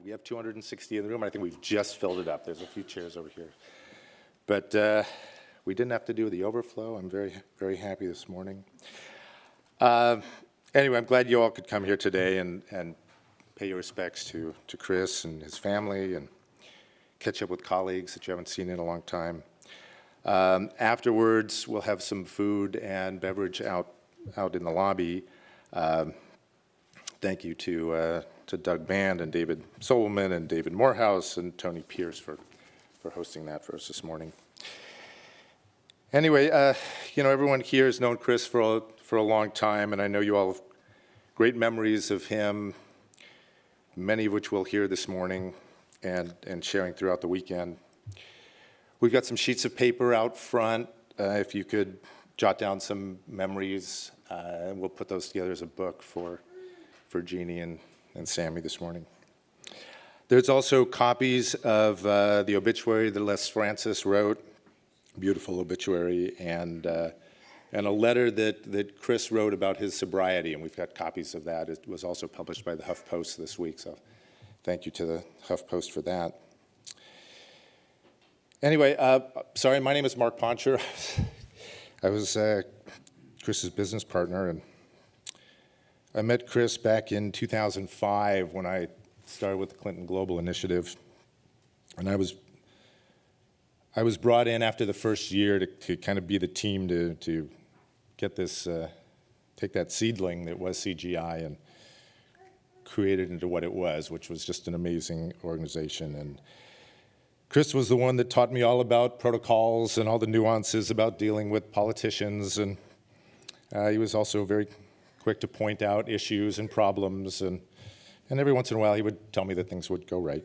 We have 260 in the room. I think we've just filled it up. There's a few chairs over here. But we didn't have to do the overflow. I'm very, very happy this morning. Anyway, I'm glad you all could come here today and pay your respects to Chris and his family and catch up with colleagues that you haven't seen in a long time. Afterwards, we'll have some food and beverage out in the lobby. Thank you to Doug Band and David Solomon and David Morehouse and Tony Pierce for hosting that for us this morning. Anyway, everyone here has known Chris for a long time, and I know you all have great memories of him, many of which we'll hear this morning and sharing throughout the weekend. We've got some sheets of paper out front. If you could jot down some memories, and we'll put those together as a book for Jeannie and Sammy this morning. There's also copies of the obituary that Les Francis wrote, beautiful obituary, and a letter that Chris wrote about his sobriety, and we've got copies of that. It was also published by the HuffPost this week, so thank you to the HuffPost for that. Anyway, sorry, my name is Mark Poncher. I was Chris's business partner, and I met Chris back in 2005 when I started with the Clinton Global Initiative, and I was brought in after the first year to kind of be the team to get this, take that seedling that was CGI and create it into what it was, which was just an amazing organization. And Chris was the one that taught me all about protocols and all the nuances about dealing with politicians, and he was also very quick to point out issues and problems, and every once in a while he would tell me that things would go right.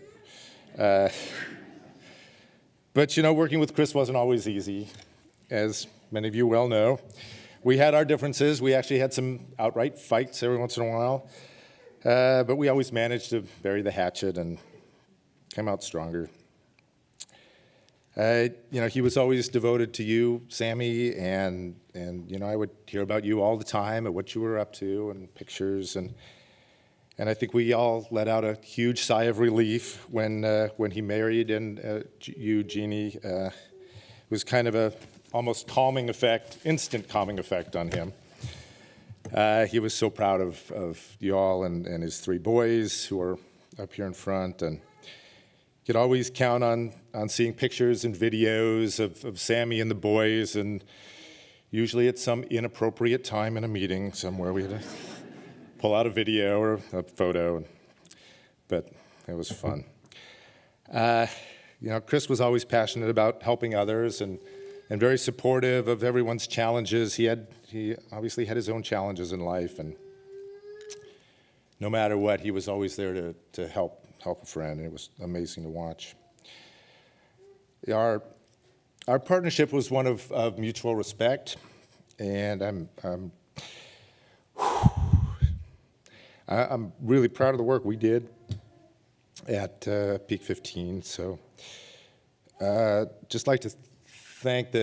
But working with Chris wasn't always easy, as many of you well know. We had our differences. We actually had some outright fights every once in a while, but we always managed to bury the hatchet and come out stronger. He was always devoted to you, Sammy, and I would hear about you all the time and what you were up to and pictures, and I think we all let out a huge sigh of relief when he married, and you, Jeannie, it was kind of a almost calming effect, instant calming effect on him. He was so proud of you all and his three boys who are up here in front, and could always count on seeing pictures and videos of Sammy and the boys, and usually at some inappropriate time in a meeting somewhere we had to pull out a video or a photo, but it was fun. Chris was always passionate about helping others and very supportive of everyone's challenges. He obviously had his own challenges in life, and no matter what, he was always there to help a friend, and it was amazing to watch. Our partnership was one of mutual respect, and I'm really proud of the work we did at Peak 15. So just like to thank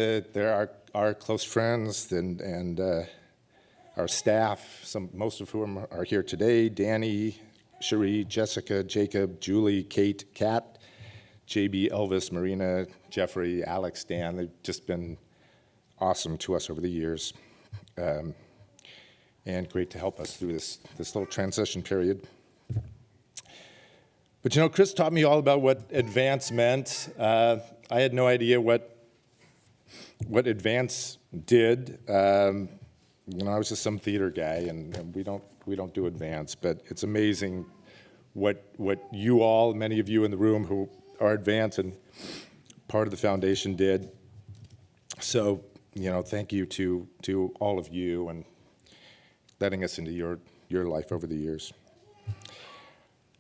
our close friends and our staff, most of whom are here today: Danny, Cherie, Jessica, Jacob, Julie, Kate, Kat, JB, Elvis, Marina, Jeffrey, Alex, Dan. They've just been awesome to us over the years, and great to help us through this little transition period. But Chris taught me all about what advance meant. I had no idea what advance did. I was just some theater guy, and we don't do advance, but it's amazing what you all, many of you in the room who are advance and part of the foundation did. So, thank you to all of you and letting us into your life over the years.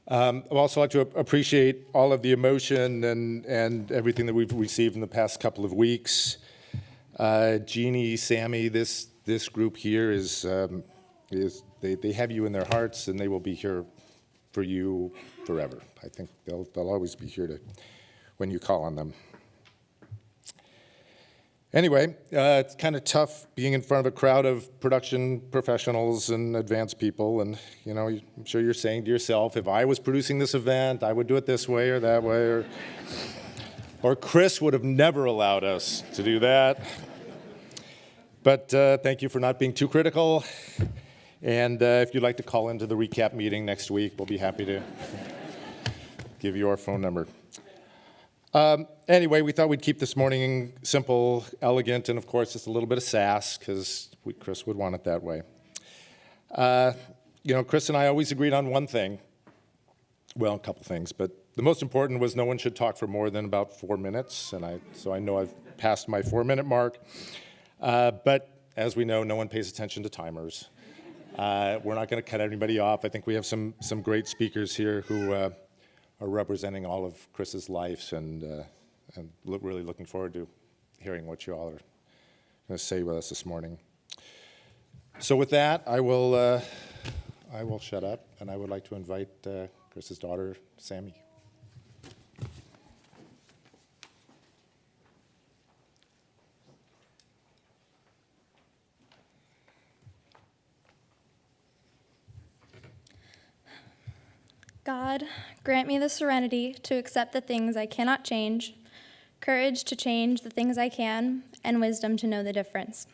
I'd also like to appreciate all of the emotion and everything that we've received in the past couple of weeks. Jeannie, Sammy, this group here they have you in their hearts, and they will be here for you forever. I think they'll always be here when you call on them. Anyway, it's kind of tough being in front of a crowd of production professionals and advanced people, and I'm sure you're saying to yourself, if I was producing this event, I would do it this way or that way, or Chris would have never allowed us to do that. But thank you for not being too critical, and if you'd like to call into the recap meeting next week, we'll be happy to give you our phone number. Anyway, we thought we'd keep this morning simple, elegant, and of course, just a little bit of sass, because Chris would want it that way. Chris and I always agreed on one thing. Well, a couple things, but the most important was no one should talk for more than about 4 minutes, so I know I've passed my 4-minute mark. But as we know, no one pays attention to timers. We're not going to cut anybody off. I think we have some great speakers here who are representing all of Chris's life, and really looking forward to hearing what you all are going to say with us this morning. So with that, I will shut up, and I would like to invite Chris's daughter, Sammy. God, grant me the serenity to accept the things I cannot change, courage to change the things I can, and wisdom to know the difference.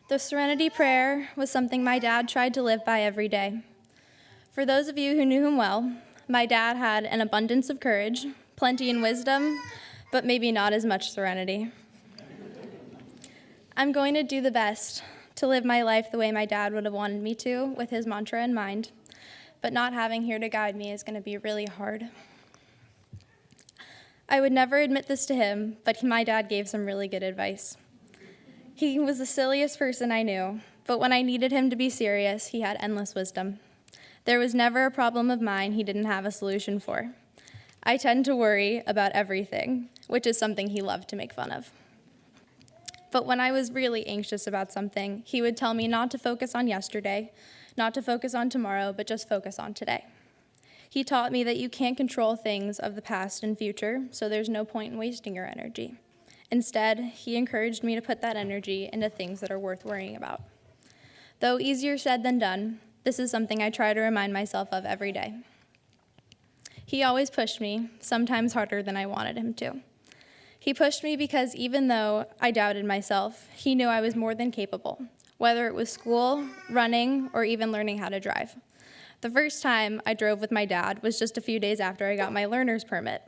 The serenity prayer was something my dad tried to live by every day. For those of you who knew him well, my dad had an abundance of courage, plenty in wisdom, but maybe not as much serenity. I'm going to do the best to live my life the way my dad would have wanted me to, with his mantra in mind. But not having here to guide me is going to be really hard. I would never admit this to him, but my dad gave some really good advice. He was the silliest person I knew, but when I needed him to be serious, he had endless wisdom. There was never a problem of mine he didn't have a solution for. I tend to worry about everything, which is something he loved to make fun of. But when I was really anxious about something, he would tell me not to focus on yesterday, not to focus on tomorrow, but just focus on today. He taught me that you can't control things of the past and future, so there's no point in wasting your energy. Instead, he encouraged me to put that energy into things that are worth worrying about. Though easier said than done, this is something I try to remind myself of every day. He always pushed me, sometimes harder than I wanted him to. He pushed me because even though I doubted myself, he knew I was more than capable, whether it was school, running, or even learning how to drive. The first time I drove with my dad was just a few days after I got my learner's permit.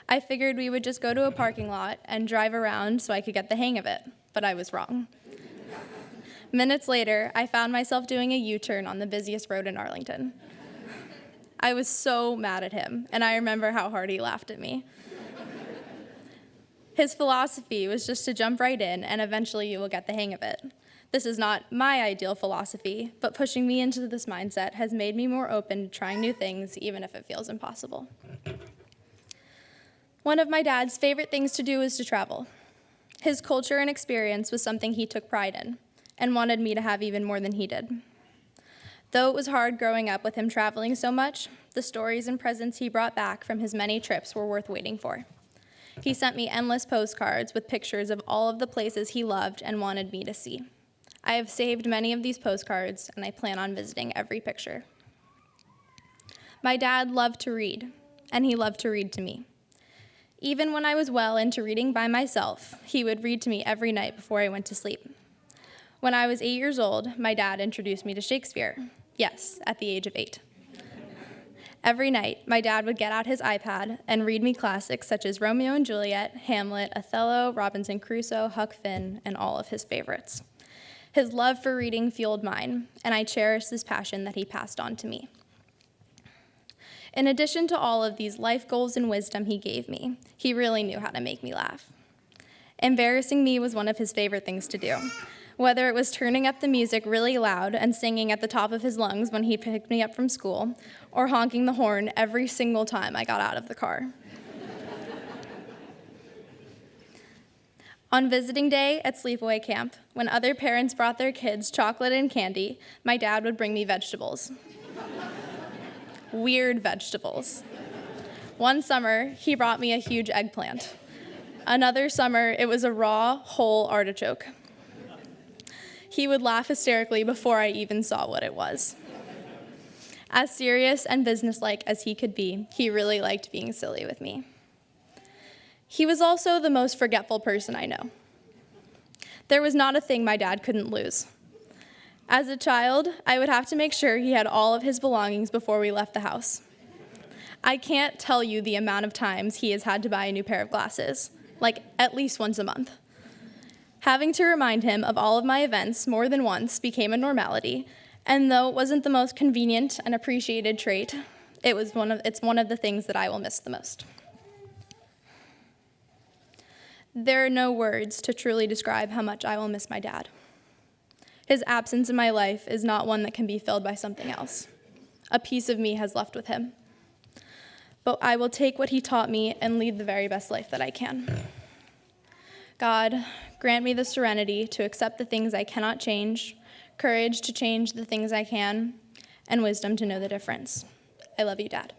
I figured we would just go to a parking lot and drive around so I could get the hang of it, but I was wrong. Minutes later, I found myself doing a U-turn on the busiest road in Arlington. I was so mad at him, and I remember how hard he laughed at me. His philosophy was just to jump right in, and eventually you will get the hang of it. This is not my ideal philosophy, but pushing me into this mindset has made me more open to trying new things, even if it feels impossible. One of my dad's favorite things to do is to travel. His culture and experience was something he took pride in, and wanted me to have even more than he did. Though it was hard growing up with him traveling so much, the stories and presents he brought back from his many trips were worth waiting for. He sent me endless postcards with pictures of all of the places he loved and wanted me to see. I have saved many of these postcards, and I plan on visiting every picture. My dad loved to read, and he loved to read to me. Even when I was well into reading by myself, he would read to me every night before I went to sleep. When I was 8 years old, my dad introduced me to Shakespeare. Yes, at the age of 8. Every night, my dad would get out his iPad and read me classics such as Romeo and Juliet, Hamlet, Othello, Robinson Crusoe, Huck Finn, and all of his favorites. His love for reading fueled mine, and I cherish this passion that he passed on to me. In addition to all of these life goals and wisdom he gave me, he really knew how to make me laugh. Embarrassing me was one of his favorite things to do. Whether it was turning up the music really loud and singing at the top of his lungs when he picked me up from school, or honking the horn every single time I got out of the car. On visiting day at sleepaway camp, when other parents brought their kids chocolate and candy, my dad would bring me vegetables. Weird vegetables. One summer, he brought me a huge eggplant. Another summer, it was a raw, whole artichoke. He would laugh hysterically before I even saw what it was. As serious and businesslike as he could be, he really liked being silly with me. He was also the most forgetful person I know. There was not a thing my dad couldn't lose. As a child, I would have to make sure he had all of his belongings before we left the house. I can't tell you the amount of times he has had to buy a new pair of glasses, like at least once a month. Having to remind him of all of my events more than once became a normality, and though it wasn't the most convenient and appreciated trait, it's one of the things that I will miss the most. There are no words to truly describe how much I will miss my dad. His absence in my life is not one that can be filled by something else. A piece of me has left with him. But I will take what he taught me and lead the very best life that I can. God, grant me the serenity to accept the things I cannot change, courage to change the things I can, and wisdom to know the difference. I love you, Dad.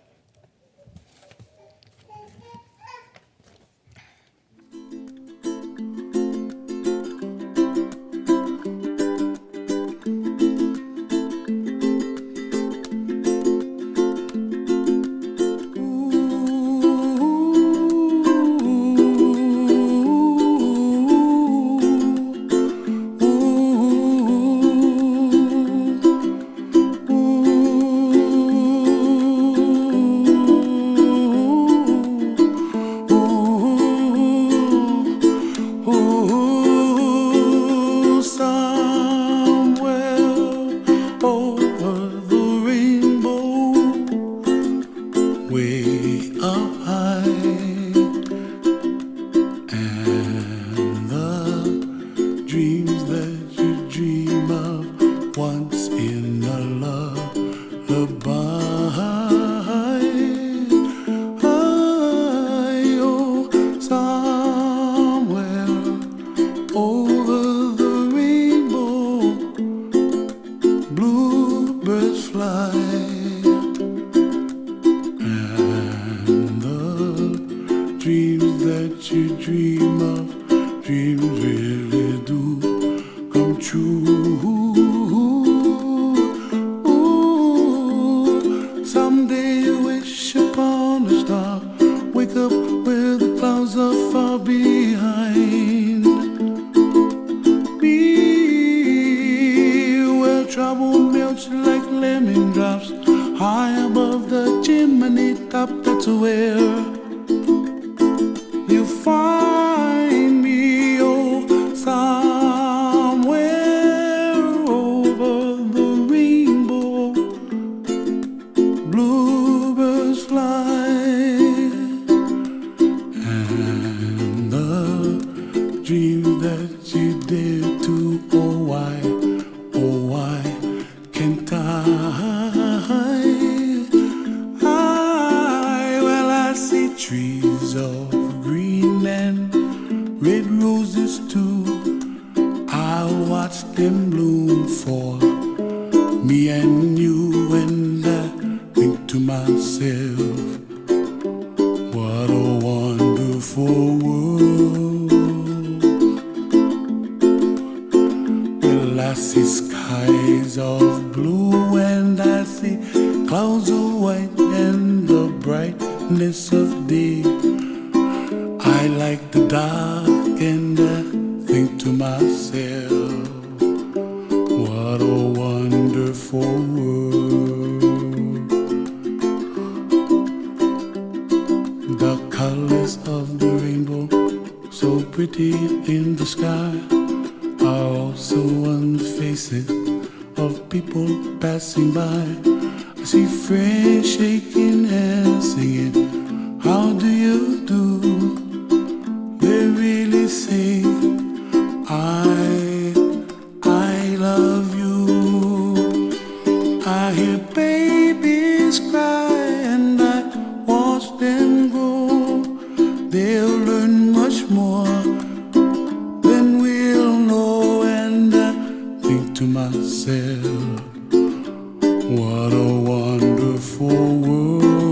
What a wonderful world.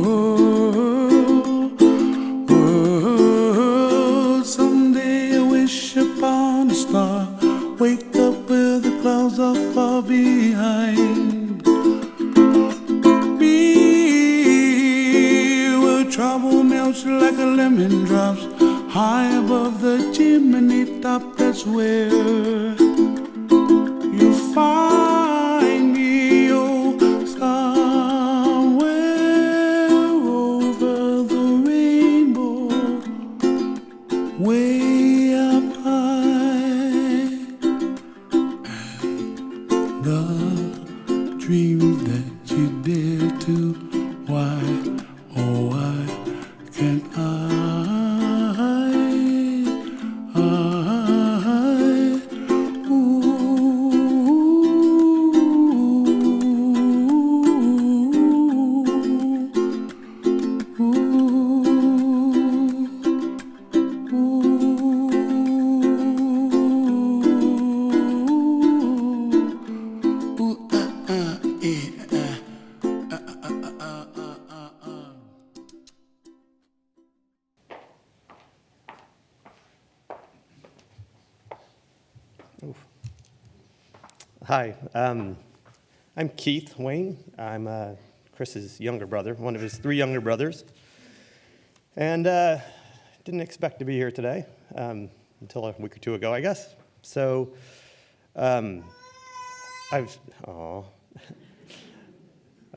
trouble melts like a lemon drops high above the chimney top. That's where you find me, oh, somewhere over the rainbow, way up high. And the dreams that you dare to, why, oh, why can't I? Hi, I'm Keith Wayne. I'm Chris's younger brother, one of his 3 younger brothers. And didn't expect to be here today until a week or 2 ago, I guess. So I've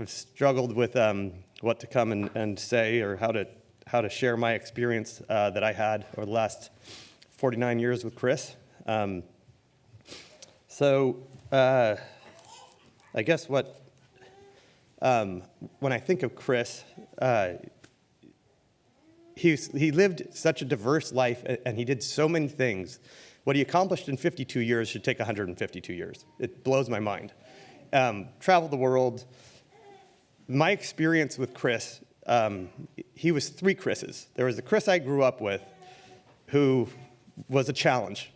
struggled with what to come and say, or how to share my experience that I had over the last 49 years with Chris. I guess when I think of Chris, he lived such a diverse life, and he did so many things. What he accomplished in 52 years should take 152 years. It blows my mind. Traveled the world. My experience with Chris, he was 3 Chris's. There was the Chris I grew up with, who was a challenge.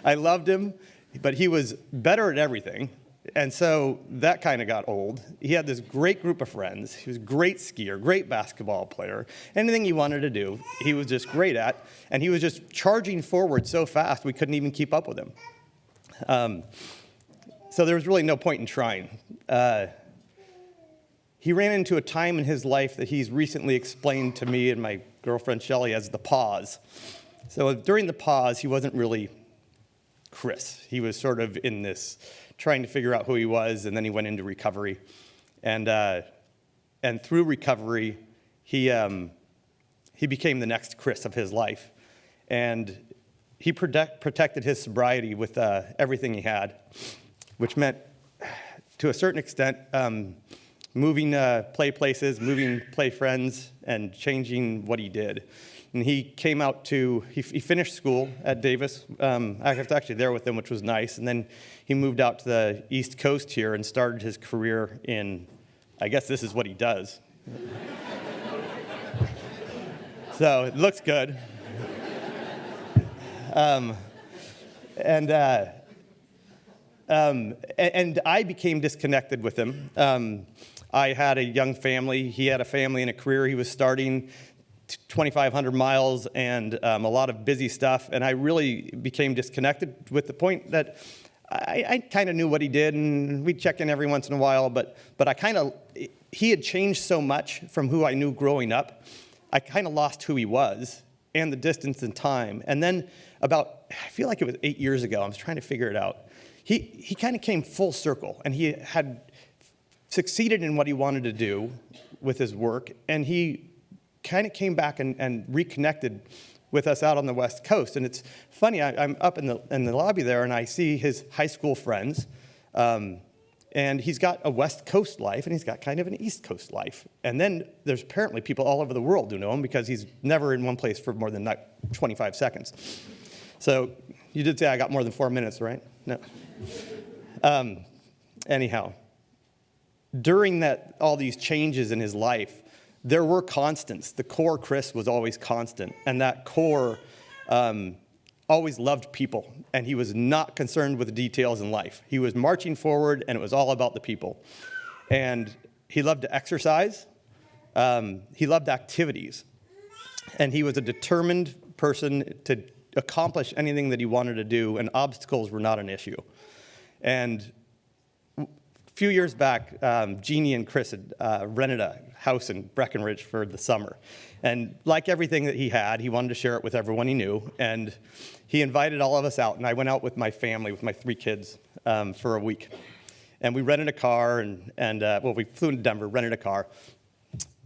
I loved him, but he was better at everything. And so that kind of got old. He had this great group of friends. He was a great skier, great basketball player. Anything he wanted to do, he was just great at. And he was just charging forward so fast, we couldn't even keep up with him. So there was really no point in trying. He ran into a time in his life that he's recently explained to me and my girlfriend Shelley as the pause. So during the pause, he wasn't really Chris. He was sort of in this, trying to figure out who he was, and then he went into recovery. And through recovery, he became the next Chris of his life. And he protected his sobriety with everything he had, which meant, to a certain extent, moving play places, moving play friends, and changing what he did. And he came out to, he finished school at Davis. I was actually there with him, which was nice. And then he moved out to the East Coast here and started his career in, I guess this is what he does. So it looks good. And I became disconnected with him. I had a young family. He had a family and a career he was starting. 2,500 miles and a lot of busy stuff, and I really became disconnected with the point that I kind of knew what he did, and we'd check in every once in a while, but he had changed so much from who I knew growing up, I kind of lost who he was and the distance and time. And then about, I feel like it was 8 years ago, I was trying to figure it out, he kind of came full circle, and he had succeeded in what he wanted to do with his work, and he kind of came back and reconnected with us out on the West Coast. And it's funny, I'm up in the lobby there, and I see his high school friends, and he's got a West Coast life, and he's got kind of an East Coast life. And then there's apparently people all over the world who know him, because he's never in one place for more than 25 seconds. So you did say I got more than 4 minutes, right? No. Anyhow, during all these changes in his life, there were constants. The core Chris was always constant, and that core always loved people, and he was not concerned with the details in life. He was marching forward, and it was all about the people. And he loved to exercise. He loved activities, and he was a determined person to accomplish anything that he wanted to do, and obstacles were not an issue. And few years back, Jeannie and Chris had rented a house in Breckenridge for the summer. And like everything that he had, he wanted to share it with everyone he knew. And he invited all of us out, and I went out with my family, with my 3 kids, for a week. And we rented a car, well, we flew into Denver, rented a car,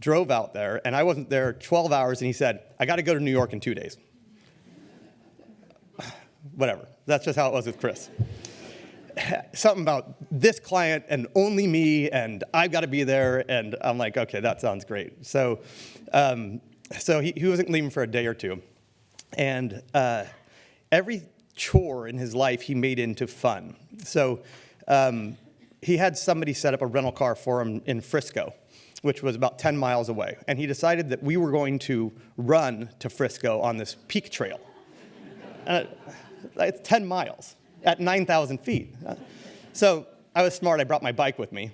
drove out there, and I wasn't there 12 hours, and he said, I got to go to New York in 2 days. Whatever. That's just how it was with Chris. Something about this client and only me, and I've got to be there, and I'm like, okay, that sounds great. So he wasn't leaving for a day or two. And every chore in his life he made into fun. So he had somebody set up a rental car for him in Frisco, which was about 10 miles away. And he decided that we were going to run to Frisco on this peak trail. It's 10 miles at 9,000 feet. So I was smart. I brought my bike with me.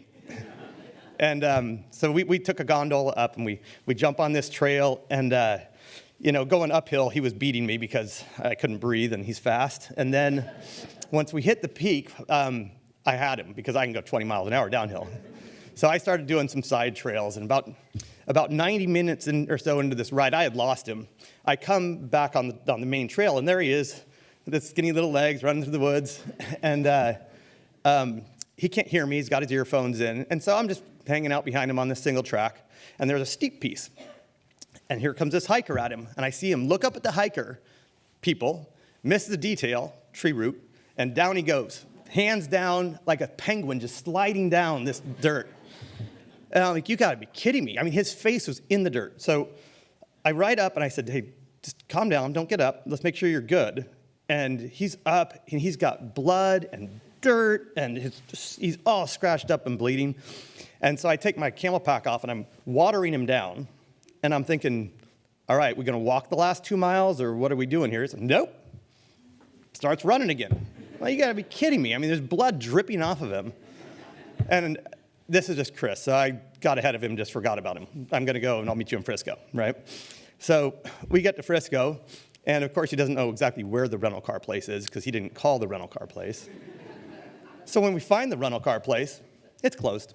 And so we took a gondola up, and we jump on this trail. And, going uphill, he was beating me because I couldn't breathe, and he's fast. And then once we hit the peak, I had him because I can go 20 miles an hour downhill. So I started doing some side trails, and about 90 minutes or so into this ride, I had lost him. I come back on the main trail, and there he is, with his skinny little legs running through the woods. And he can't hear me. He's got his earphones in. And so I'm just hanging out behind him on this single track, and there's a steep piece. And here comes this hiker at him, and I see him look up at the hiker people, miss the detail, tree root, and down he goes, hands down like a penguin just sliding down this dirt. And I'm like, you gotta be kidding me. I mean, his face was in the dirt. So I ride up and I said, hey, just calm down, don't get up. Let's make sure you're good. And he's up and he's got blood and dirt and he's all scratched up and bleeding. And so I take my camel pack off and I'm watering him down. And I'm thinking, all right, we're gonna walk the last 2 miles or what are we doing here? He said, nope. Starts running again. Well, you gotta be kidding me. I mean, there's blood dripping off of him. And this is just Chris, so I got ahead of him, just forgot about him. I'm gonna go and I'll meet you in Frisco, right? So we get to Frisco, and of course he doesn't know exactly where the rental car place is because he didn't call the rental car place. So when we find the rental car place, it's closed.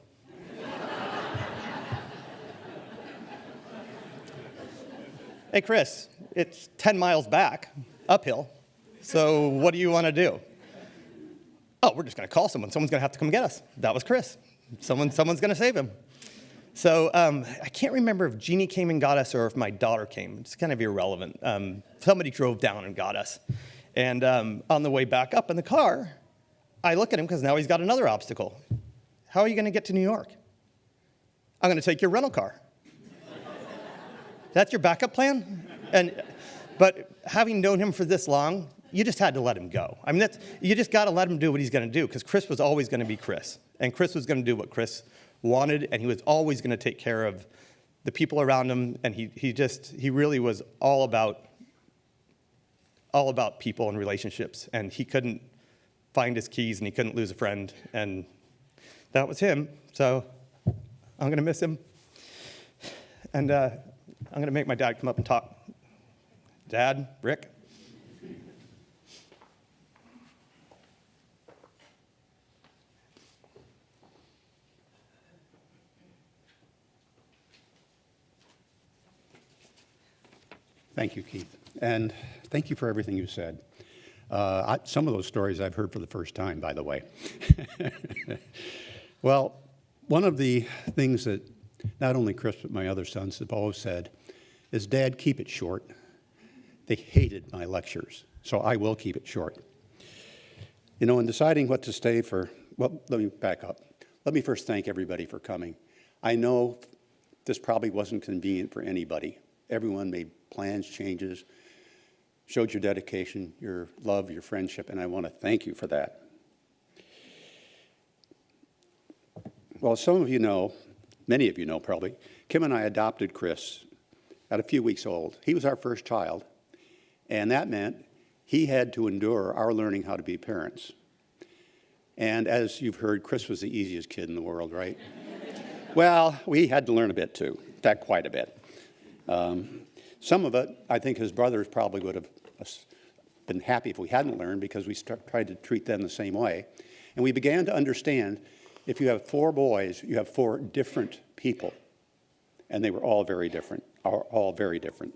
Hey Chris, it's 10 miles back, uphill, so what do you wanna do? Oh, we're just gonna call someone. Someone's gonna have to come get us. That was Chris. Someone's gonna save him. So I can't remember if Jeannie came and got us or if my daughter came. It's kind of irrelevant. Somebody drove down and got us. And on the way back up in the car, I look at him because now he's got another obstacle. How are you gonna get to New York? I'm gonna take your rental car. That's your backup plan? But having known him for this long, you just had to let him go. I mean, you just got to let him do what he's going to do because Chris was always going to be Chris. And Chris was going to do what Chris wanted, and he was always going to take care of the people around him. And he really was all about people and relationships. And he couldn't find his keys, and he couldn't lose a friend. And that was him. So I'm going to miss him. And I'm going to make my dad come up and talk. Dad, Rick. Thank you, Keith. And thank you for everything you said. Some of those stories I've heard for the first time, by the way. Well, one of the things that not only Chris but my other sons have always said is, Dad, keep it short. They hated my lectures, so I will keep it short. You know, in deciding what to stay for, well, let me back up. Let me first thank everybody for coming. I know this probably wasn't convenient for anybody. Everyone made plans, changes, showed your dedication, your love, your friendship, and I want to thank you for that. Well, some of you know, many of you know probably, Kim and I adopted Chris at a few weeks old. He was our first child, and that meant he had to endure our learning how to be parents. And as you've heard, Chris was the easiest kid in the world, right? Well, we had to learn a bit too, in fact, quite a bit. Some of it, I think his brothers probably would have been happy if we hadn't learned because we tried to treat them the same way. And we began to understand if you have 4 boys, you have 4 different people. And they were all very different, all very different.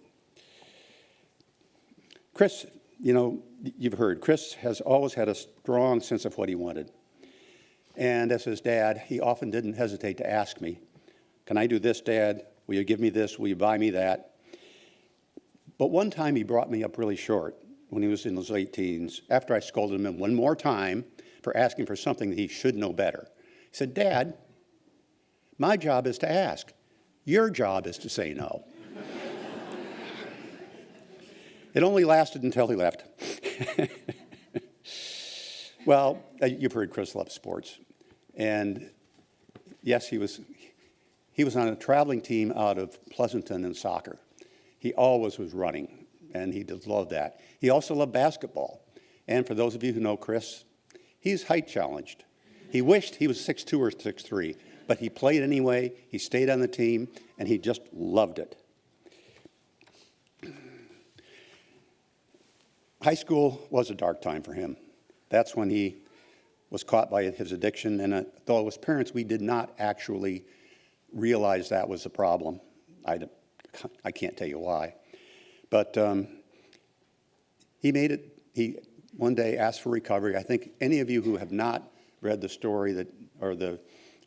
Chris, you know, you've heard, Chris has always had a strong sense of what he wanted. And as his dad, he often didn't hesitate to ask me, can I do this, Dad? Will you give me this? Will you buy me that? But one time he brought me up really short when he was in his late teens, after I scolded him one more time for asking for something that he should know better. He said, Dad, my job is to ask. Your job is to say no. It only lasted until he left. Well, you've heard Chris loves sports. And yes, he was on a traveling team out of Pleasanton in soccer. He always was running, and he did love that. He also loved basketball. And for those of you who know Chris, he's height challenged. He wished he was 6'2" or 6'3", but he played anyway, he stayed on the team, and he just loved it. High school was a dark time for him. That's when he was caught by his addiction, and though as parents we did not actually realize that was a problem. I can't tell you why. But he made it. He one day asked for recovery. I think any of you who have not read the story or the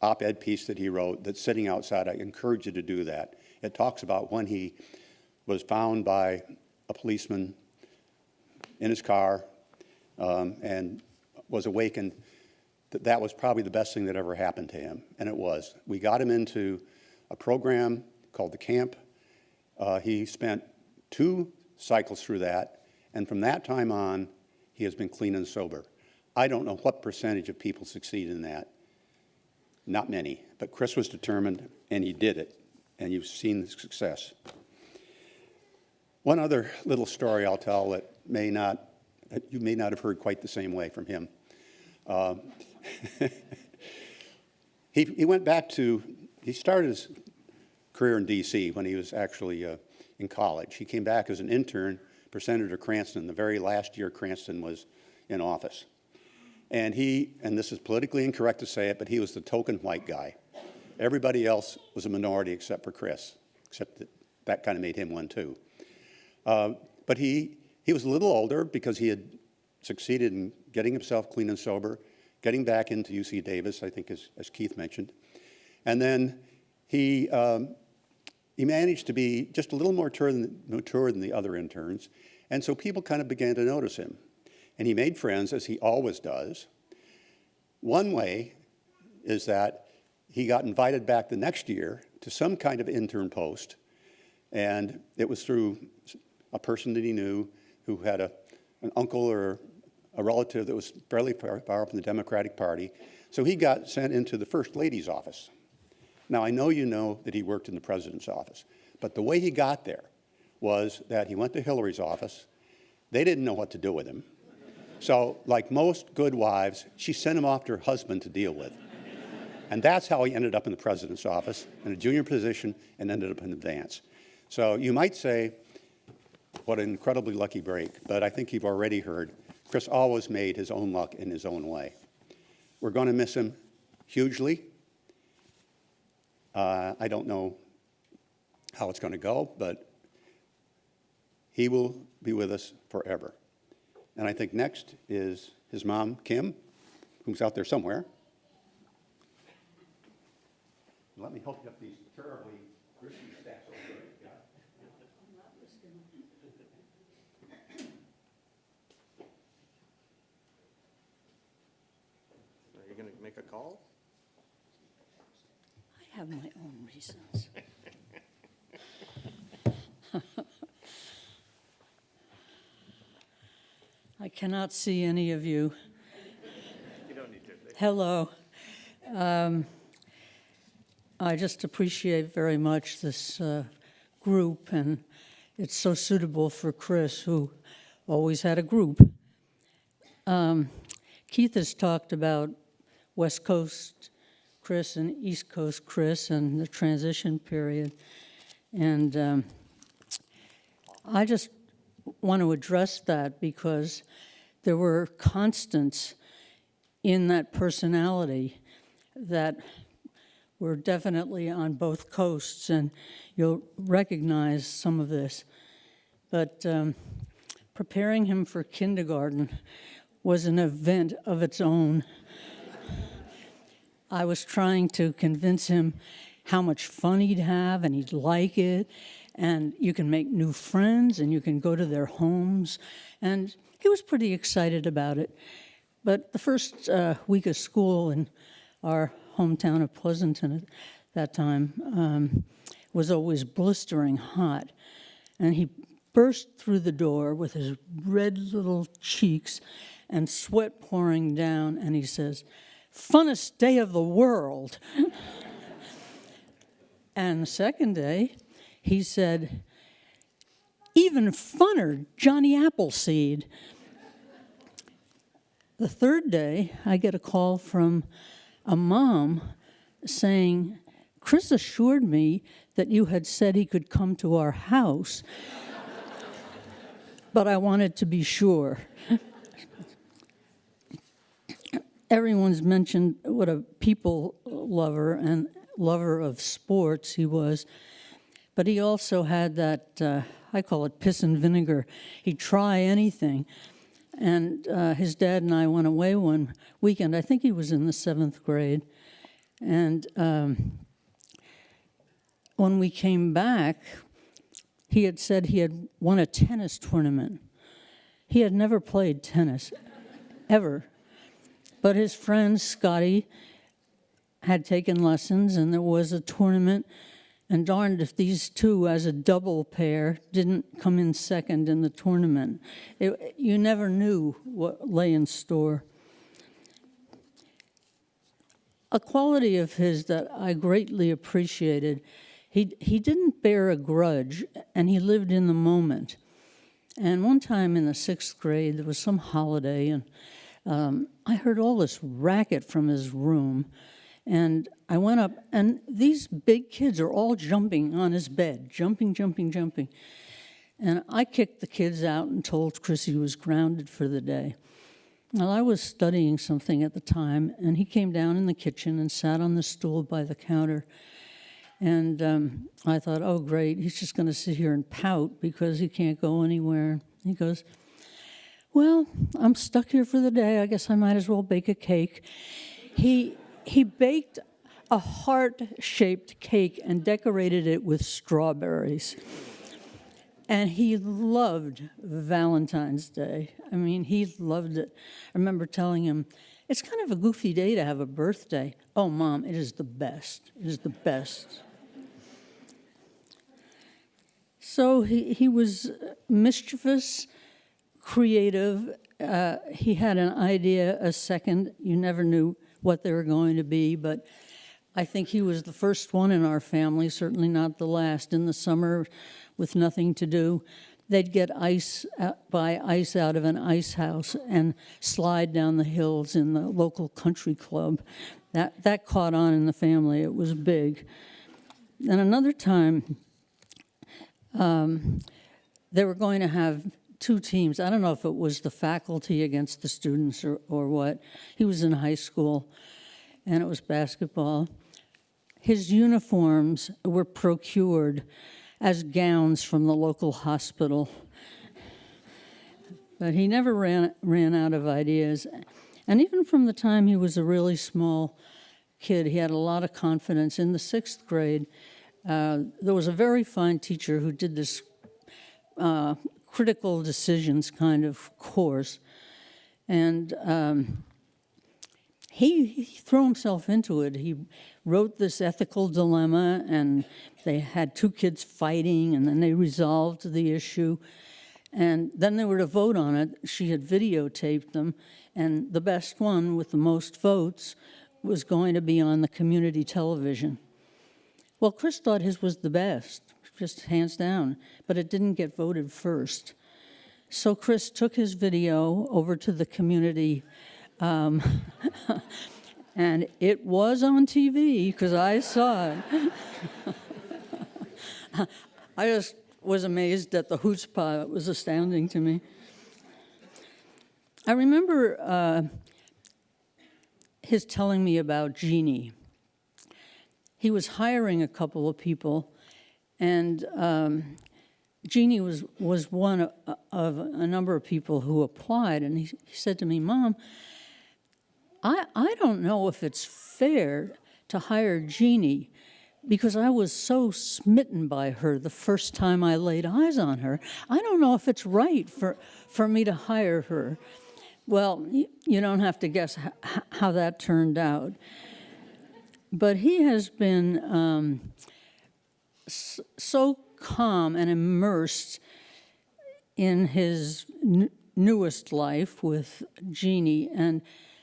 op-ed piece that he wrote that's sitting outside, I encourage you to do that. It talks about when he was found by a policeman in his car and was awakened. That was probably the best thing that ever happened to him, and it was. We got him into a program called the Camp. He spent 2 cycles through that, and from that time on, he has been clean and sober. I don't know what percentage of people succeed in that. Not many, but Chris was determined, and he did it, and you've seen the success. One other little story I'll tell that you may not have heard quite the same way from him. He went back he started his career in D.C. when he was actually in college. He came back as an intern for Senator Cranston the very last year Cranston was in office. And this is politically incorrect to say it, but he was the token white guy. Everybody else was a minority except for Chris, except that kind of made him one too. But he was a little older because he had succeeded in getting himself clean and sober, getting back into UC Davis, I think as Keith mentioned. And then he managed to be just a little more mature than the other interns, and so people kind of began to notice him. And he made friends, as he always does. One way is that he got invited back the next year to some kind of intern post, and it was through a person that he knew who had an uncle or a relative that was fairly far up in the Democratic Party. So he got sent into the First Lady's office. Now, I know you know that he worked in the president's office, but the way he got there was that he went to Hillary's office. They didn't know what to do with him. So, like most good wives, she sent him off to her husband to deal with. And that's how he ended up in the president's office, in a junior position, and ended up in advance. So you might say, what an incredibly lucky break, but I think you've already heard, Chris always made his own luck in his own way. We're going to miss him hugely. I don't know how it's going to go, but he will be with us forever. And I think next is his mom, Kim, who's out there somewhere. Let me help you up these terribly risky steps over there. Yeah. Are you going to make a call? I have my own reasons. I cannot see any of you. You don't need to. Hello. I just appreciate very much this group, and it's so suitable for Chris, who always had a group. Keith has talked about West Coast Chris and East Coast Chris and the transition period. And I just want to address that because there were constants in that personality. that were definitely on both coasts, and you'll recognize some of this. But preparing him for kindergarten was an event of its own. I was trying to convince him how much fun he'd have and he'd like it, and you can make new friends and you can go to their homes, and he was pretty excited about it. But the first week of school in our hometown of Pleasanton at that time was always blistering hot, and he burst through the door with his red little cheeks and sweat pouring down, and he says, "Funnest day of the world." And the second day, he said, "Even funner, Johnny Appleseed." The third day, I get a call from a mom saying, "Chris assured me that you had said he could come to our house, but I wanted to be sure." Everyone's mentioned what a people lover and lover of sports he was, but he also had that, I call it piss and vinegar. He'd try anything. And his dad and I went away one weekend. I think he was in the 7th grade. And when we came back, he had said he had won a tennis tournament. He had never played tennis, ever. But his friend, Scotty, had taken lessons, and there was a tournament. And darned if these two, as a double pair, didn't come in second in the tournament. You never knew what lay in store. A quality of his that I greatly appreciated, he didn't bear a grudge, and he lived in the moment. And one time in the 6th grade, there was some holiday, and I heard all this racket from his room. And I went up, and these big kids are all jumping on his bed, jumping. And I kicked the kids out and told Chris he was grounded for the day. Well, I was studying something at the time, and he came down in the kitchen and sat on the stool by the counter. And I thought, oh, great, he's just going to sit here and pout because he can't go anywhere. He goes, "Well, I'm stuck here for the day. I guess I might as well bake a cake." He baked a heart-shaped cake and decorated it with strawberries. And he loved Valentine's Day. I mean, he loved it. I remember telling him, "It's kind of a goofy day to have a birthday." "Oh, Mom, it is the best. It is the best." So he was mischievous, creative. He had an idea a second. You never knew what they were going to be, but I think he was the first one in our family, certainly not the last. In the summer, with nothing to do, they'd get buy ice out of an ice house and slide down the hills in the local country club. That caught on in the family. It was big. And another time, they were going to have 2 teams. I don't know if it was the faculty against the students or what. He was in high school, and it was basketball. His uniforms were procured as gowns from the local hospital. But he never ran out of ideas. And even from the time he was a really small kid, he had a lot of confidence. In the 6th grade, there was a very fine teacher who did this critical decisions kind of course. And he threw himself into it. He wrote this ethical dilemma, and they had 2 kids fighting, and then they resolved the issue. And then they were to vote on it. She had videotaped them, and the best one with the most votes was going to be on the community television. Well, Chris thought his was the best, just hands down, but it didn't get voted first. So Chris took his video over to the community, and it was on TV because I saw it. I just was amazed at the chutzpah. It was astounding to me. I remember his telling me about Jeannie. He was hiring a couple of people, and Jeannie was one of a number of people who applied, and he said to me, "Mom, I don't know if it's fair to hire Jeannie because I was so smitten by her the first time I laid eyes on her. I don't know if it's right for me to hire her." Well, you don't have to guess how that turned out. But he has been so calm and immersed in his newest life with Jeannie, and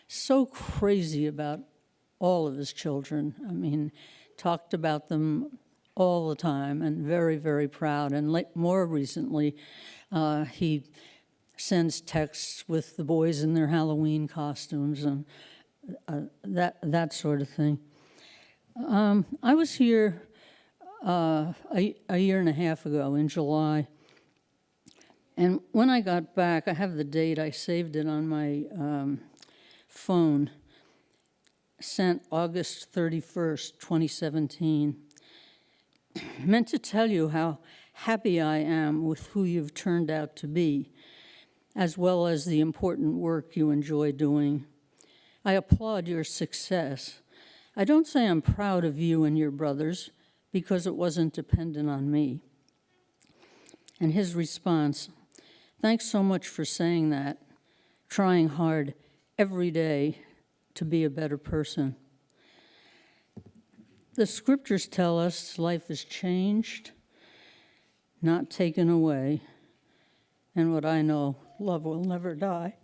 so crazy about all of his children. I mean, talked about them all the time, and very, very proud. And more recently, he sends texts with the boys in their Halloween costumes and that sort of thing. I was here a year and a half ago in July, and when I got back, I have the date, I saved it on my phone, sent August 31st, 2017. Meant to tell you how happy I am with who you've turned out to be, as well as the important work you enjoy doing. I applaud your success. I don't say I'm proud of you and your brothers, because it wasn't dependent on me. And his response, "Thanks so much for saying that, trying hard every day to be a better person." The scriptures tell us life is changed, not taken away, and what I know, love will never die.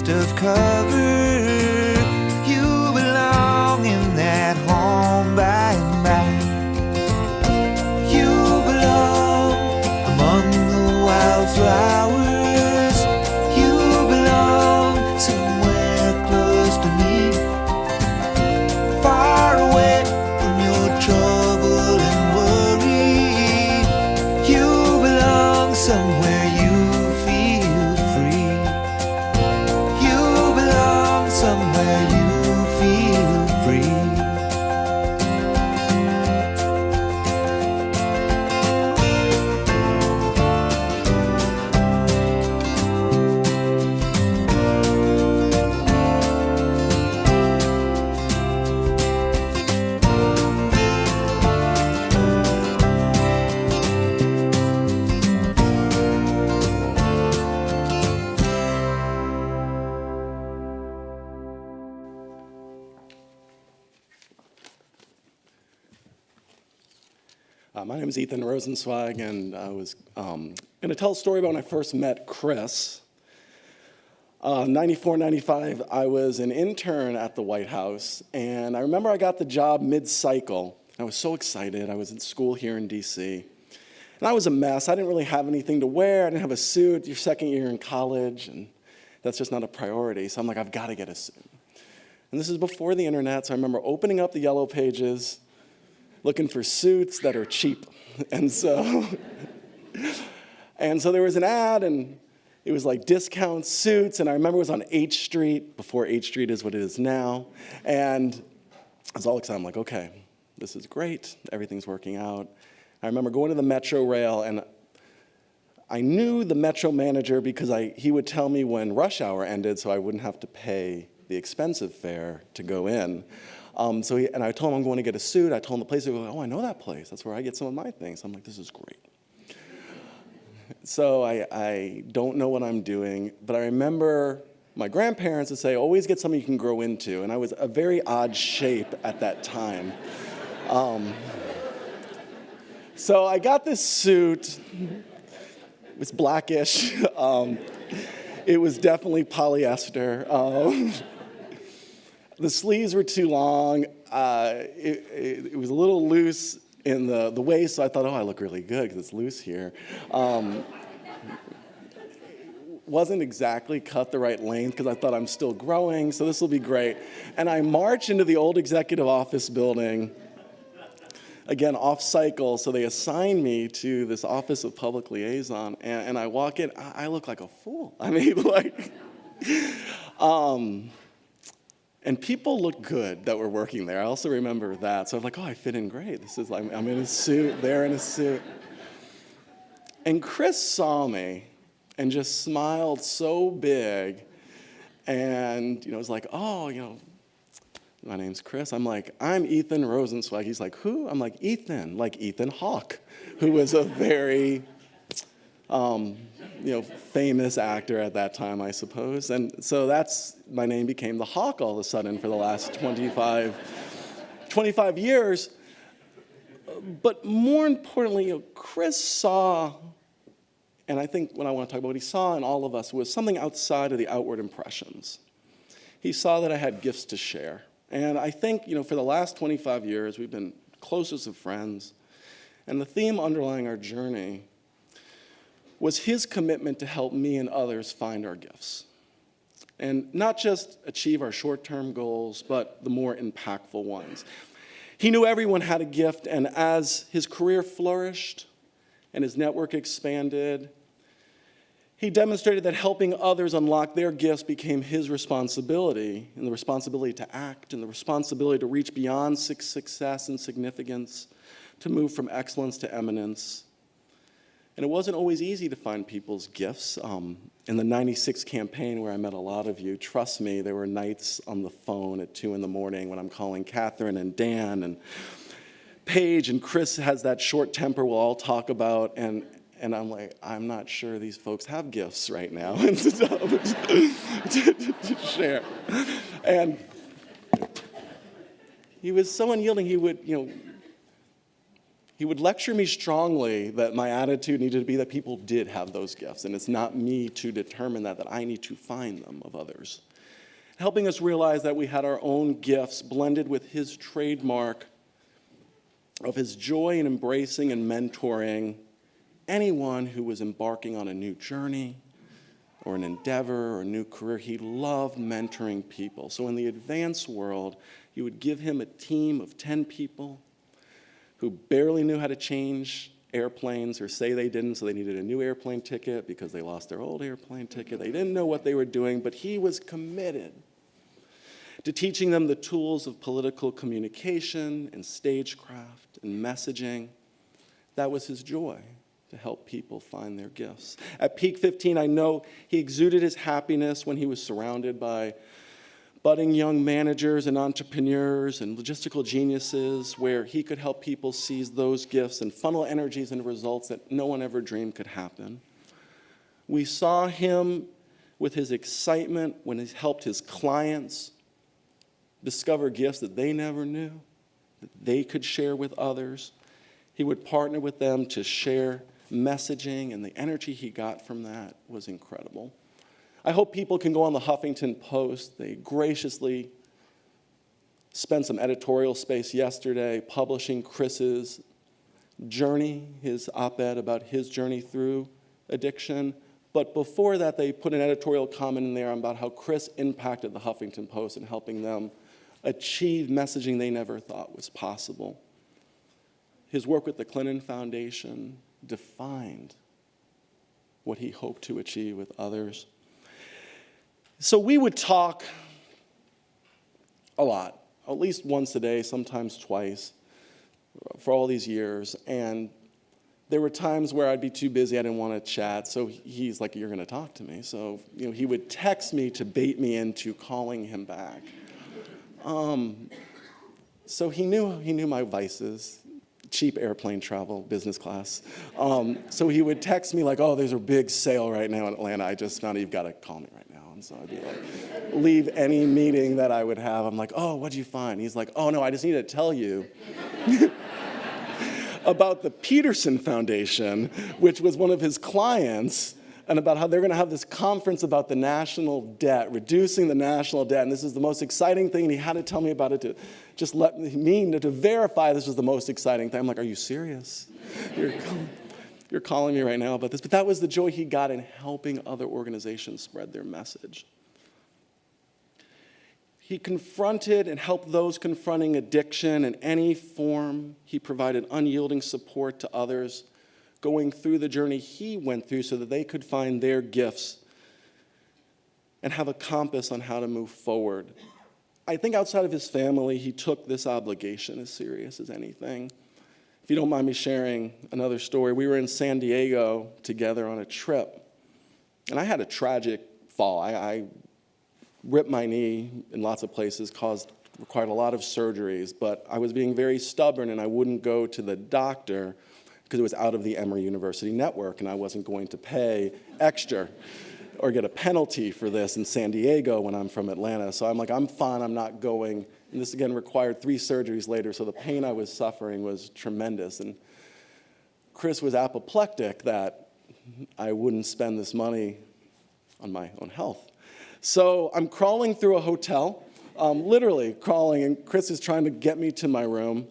Of cover, you belong in that home by and by. You belong among the wildflowers. You belong somewhere close to me, far away from your trouble and worry. You belong somewhere you feel free. Somewhere you feel free. My name is Ethan Rosenzweig, and I was going to tell a story about when I first met Chris. 94, 95, I was an intern at the White House, and I remember I got the job mid-cycle. I was so excited. I was in school here in DC, and I was a mess. I didn't really have anything to wear. I didn't have a suit. Your second year in college, and that's just not a priority. So I'm like, I've got to get a suit. And this is before the internet, so I remember opening up the Yellow Pages, looking for suits that are cheap. And so there was an ad, and it was like discount suits, and I remember it was on H Street, before H Street is what it is now. And I was all excited. I'm like, okay, this is great. Everything's working out. I remember going to the Metro Rail, and I knew the Metro manager because he would tell me when rush hour ended so I wouldn't have to pay the expensive fare to go in. And I told him I'm going to get a suit. I told him the place. He goes, oh, I know that place. That's where I get some of my things. I'm like, this is great. So I don't know what I'm doing, but I remember my grandparents would say, always get something you can grow into. And I was a very odd shape at that time. So I got this suit. It was blackish. It was definitely polyester. The sleeves were too long. It was a little loose in the waist, so I thought, oh, I look really good because it's loose here. Wasn't exactly cut the right length because I thought I'm still growing, so this will be great. And I march into the old executive office building, again, off cycle, so they assign me to this office of public liaison, and I walk in, I look like a fool. I mean, like, and people look good that were working there. I also remember that. So I'm like, oh, I fit in great. I'm in a suit, they're in a suit. And Chris saw me and just smiled so big and, was like, oh, my name's Chris. I'm like, I'm Ethan Rosenzweig. He's like, who? I'm like, Ethan, like Ethan Hawke, who was a very, famous actor at that time, I suppose. And so my name became the Hawk all of a sudden for the last 25 years. But more importantly, Chris saw, and I think when I want to talk about what he saw in all of us was something outside of the outward impressions. He saw that I had gifts to share. And I think, for the last 25 years, we've been closest of friends. And the theme underlying our journey was his commitment to help me and others find our gifts. And not just achieve our short-term goals, but the more impactful ones. He knew everyone had a gift, and as his career flourished and his network expanded, he demonstrated that helping others unlock their gifts became his responsibility, and the responsibility to act, and the responsibility to reach beyond success and significance, to move from excellence to eminence. And it wasn't always easy to find people's gifts. In the '96 campaign where I met a lot of you, trust me, there were nights on the phone at 2 a.m. when I'm calling Catherine and Dan and Paige, and Chris has that short temper we'll all talk about, and I'm like, I'm not sure these folks have gifts right now to share. And he was so unyielding, he would lecture me strongly that my attitude needed to be that people did have those gifts, and it's not me to determine that I need to find them of others. Helping us realize that we had our own gifts blended with his trademark of his joy in embracing and mentoring anyone who was embarking on a new journey or an endeavor or a new career. He loved mentoring people. So in the advanced world, you would give him a team of 10 people who barely knew how to change airplanes or say they didn't, so they needed a new airplane ticket because they lost their old airplane ticket. They didn't know what they were doing, but he was committed to teaching them the tools of political communication and stagecraft and messaging. That was his joy, to help people find their gifts. At Peak 15, I know he exuded his happiness when he was surrounded by budding young managers and entrepreneurs and logistical geniuses where he could help people seize those gifts and funnel energies into results that no one ever dreamed could happen. We saw him with his excitement when he helped his clients discover gifts that they never knew, that they could share with others. He would partner with them to share messaging, and the energy he got from that was incredible. I hope people can go on the Huffington Post. They graciously spent some editorial space yesterday publishing Chris's journey, his op-ed about his journey through addiction. But before that, they put an editorial comment in there about how Chris impacted the Huffington Post in helping them achieve messaging they never thought was possible. His work with the Clinton Foundation defined what he hoped to achieve with others. So we would talk a lot, at least once a day, sometimes twice, for all these years. And there were times where I'd be too busy, I didn't want to chat, so he's like, you're going to talk to me. So he would text me to bait me into calling him back. So he knew my vices. Cheap airplane travel, business class. So he would text me like, oh, there's a big sale right now in Atlanta. I just found it. You've got to call me right now. And so I'd be like, leave any meeting that I would have. I'm like, oh, what'd you find? He's like, oh, no, I just need to tell you about the Peterson Foundation, which was one of his clients, and about how they're going to have this conference about the national debt, reducing the national debt. And this is the most exciting thing. And he had to tell me about it to just let me, to verify this was the most exciting thing. I'm like, are you serious? You're calling me right now about this. But that was the joy he got in helping other organizations spread their message. He confronted and helped those confronting addiction in any form. He provided unyielding support to others going through the journey he went through so that they could find their gifts and have a compass on how to move forward. I think outside of his family, he took this obligation as serious as anything. If you don't mind me sharing another story, we were in San Diego together on a trip, and I had a tragic fall. I ripped my knee in lots of places, required a lot of surgeries, but I was being very stubborn and I wouldn't go to the doctor because it was out of the Emory University network and I wasn't going to pay extra or get a penalty for this in San Diego when I'm from Atlanta. So I'm like, I'm fine, I'm not going. And this again required 3 surgeries later, so the pain I was suffering was tremendous. And Chris was apoplectic that I wouldn't spend this money on my own health. So I'm crawling through a hotel, literally crawling, and Chris is trying to get me to my room.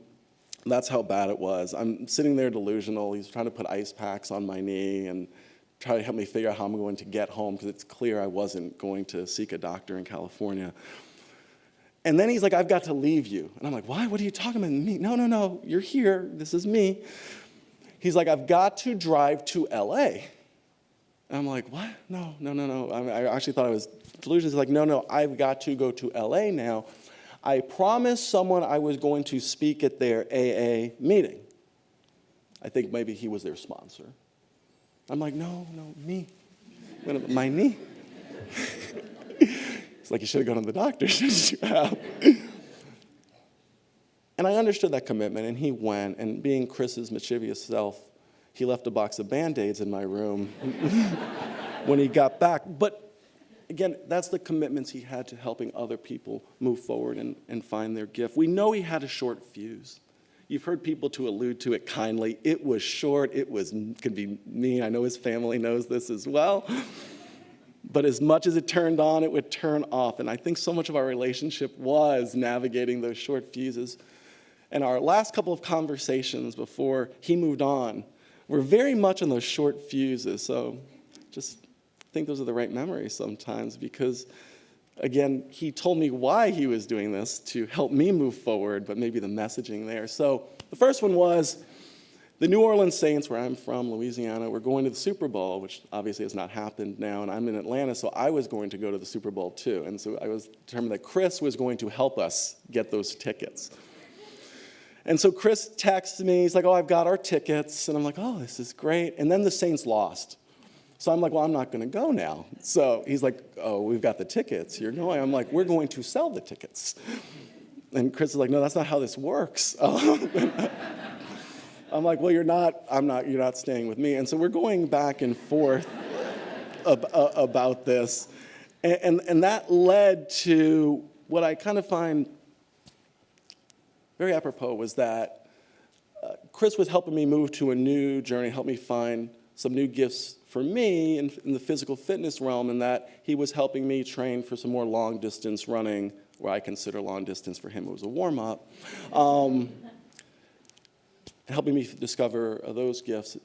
That's how bad it was. I'm sitting there delusional. He's trying to put ice packs on my knee and try to help me figure out how I'm going to get home because it's clear I wasn't going to seek a doctor in California. And then he's like, I've got to leave you. And I'm like, why? What are you talking about? Me? No, you're here. This is me. He's like, I've got to drive to LA. And I'm like, what? No. I actually thought I was delusional. He's like, no, I've got to go to LA now. I promised someone I was going to speak at their AA meeting. I think maybe he was their sponsor. I'm like, no, me. My knee. It's like, you should have gone to the doctor, shouldn't you have? And I understood that commitment, and he went, and being Chris's mischievous self, he left a box of Band-Aids in my room when he got back. But again, that's the commitments he had to helping other people move forward and find their gift. We know he had a short fuse. You've heard people to allude to it kindly. It was short. Could be me. I know his family knows this as well. But as much as it turned on, it would turn off. And I think so much of our relationship was navigating those short fuses. And our last couple of conversations before he moved on were very much on those short fuses. So just think those are the right memories sometimes because, again, he told me why he was doing this to help me move forward, but maybe the messaging there. So the first one was the New Orleans Saints, where I'm from, Louisiana, were going to the Super Bowl, which obviously has not happened now, and I'm in Atlanta, so I was going to go to the Super Bowl too. And so I was determined that Chris was going to help us get those tickets. And so Chris texts me, he's like, oh, I've got our tickets. And I'm like, oh, this is great. And then the Saints lost. So I'm like, well, I'm not going to go now. So he's like, oh, we've got the tickets. You're going. I'm like, we're going to sell the tickets. And Chris is like, no, that's not how this works. I'm like, well, you're not staying with me. And so we're going back and forth about this. And that led to what I kind of find very apropos was that Chris was helping me move to a new journey, helped me find some new gifts for me in the physical fitness realm, in that he was helping me train for some more long distance running, where I consider long distance for him it was a warm up, and helping me discover those gifts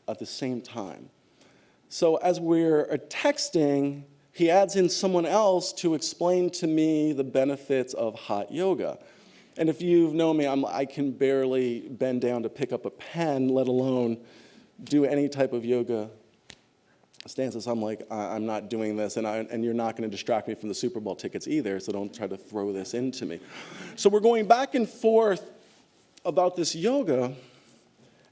at the same time. So as we're texting, he adds in someone else to explain to me the benefits of hot yoga. And if you've known me, I can barely bend down to pick up a pen, let alone do any type of yoga stances. I'm like, I'm not doing this, and you're not going to distract me from the Super Bowl tickets either, so don't try to throw this into me. So we're going back and forth about this yoga,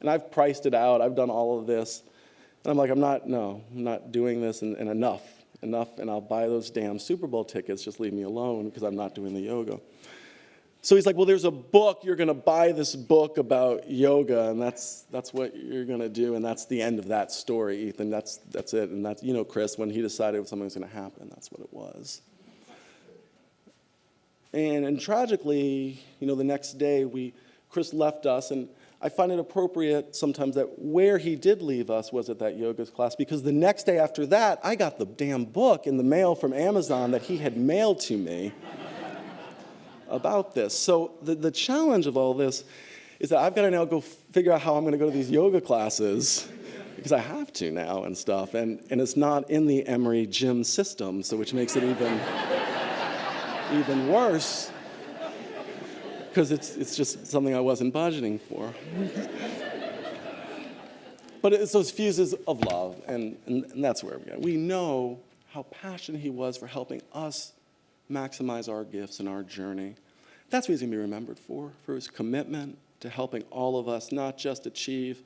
and I've priced it out. I've done all of this. And I'm like, I'm not doing this, and enough, and I'll buy those damn Super Bowl tickets. Just leave me alone, because I'm not doing the yoga. So he's like, well, there's a book. You're going to buy this book about yoga, and that's what you're going to do, and that's the end of that story, Ethan. That's it. And that's, Chris, when he decided something was going to happen, that's what it was. And tragically, the next day, Chris left us, and I find it appropriate sometimes that where he did leave us was at that yoga class, because the next day after that, I got the damn book in the mail from Amazon that he had mailed to me about this. So the challenge of all this is that I've got to now go figure out how I'm going to go to these yoga classes, because I have to now and stuff, and it's not in the Emory gym system, so which makes it even worse, because it's just something I wasn't budgeting for. But it's those fuses of love, and that's where we go. We know how passionate he was for helping us maximize our gifts and our journey. That's what he's going to be remembered for his commitment to helping all of us not just achieve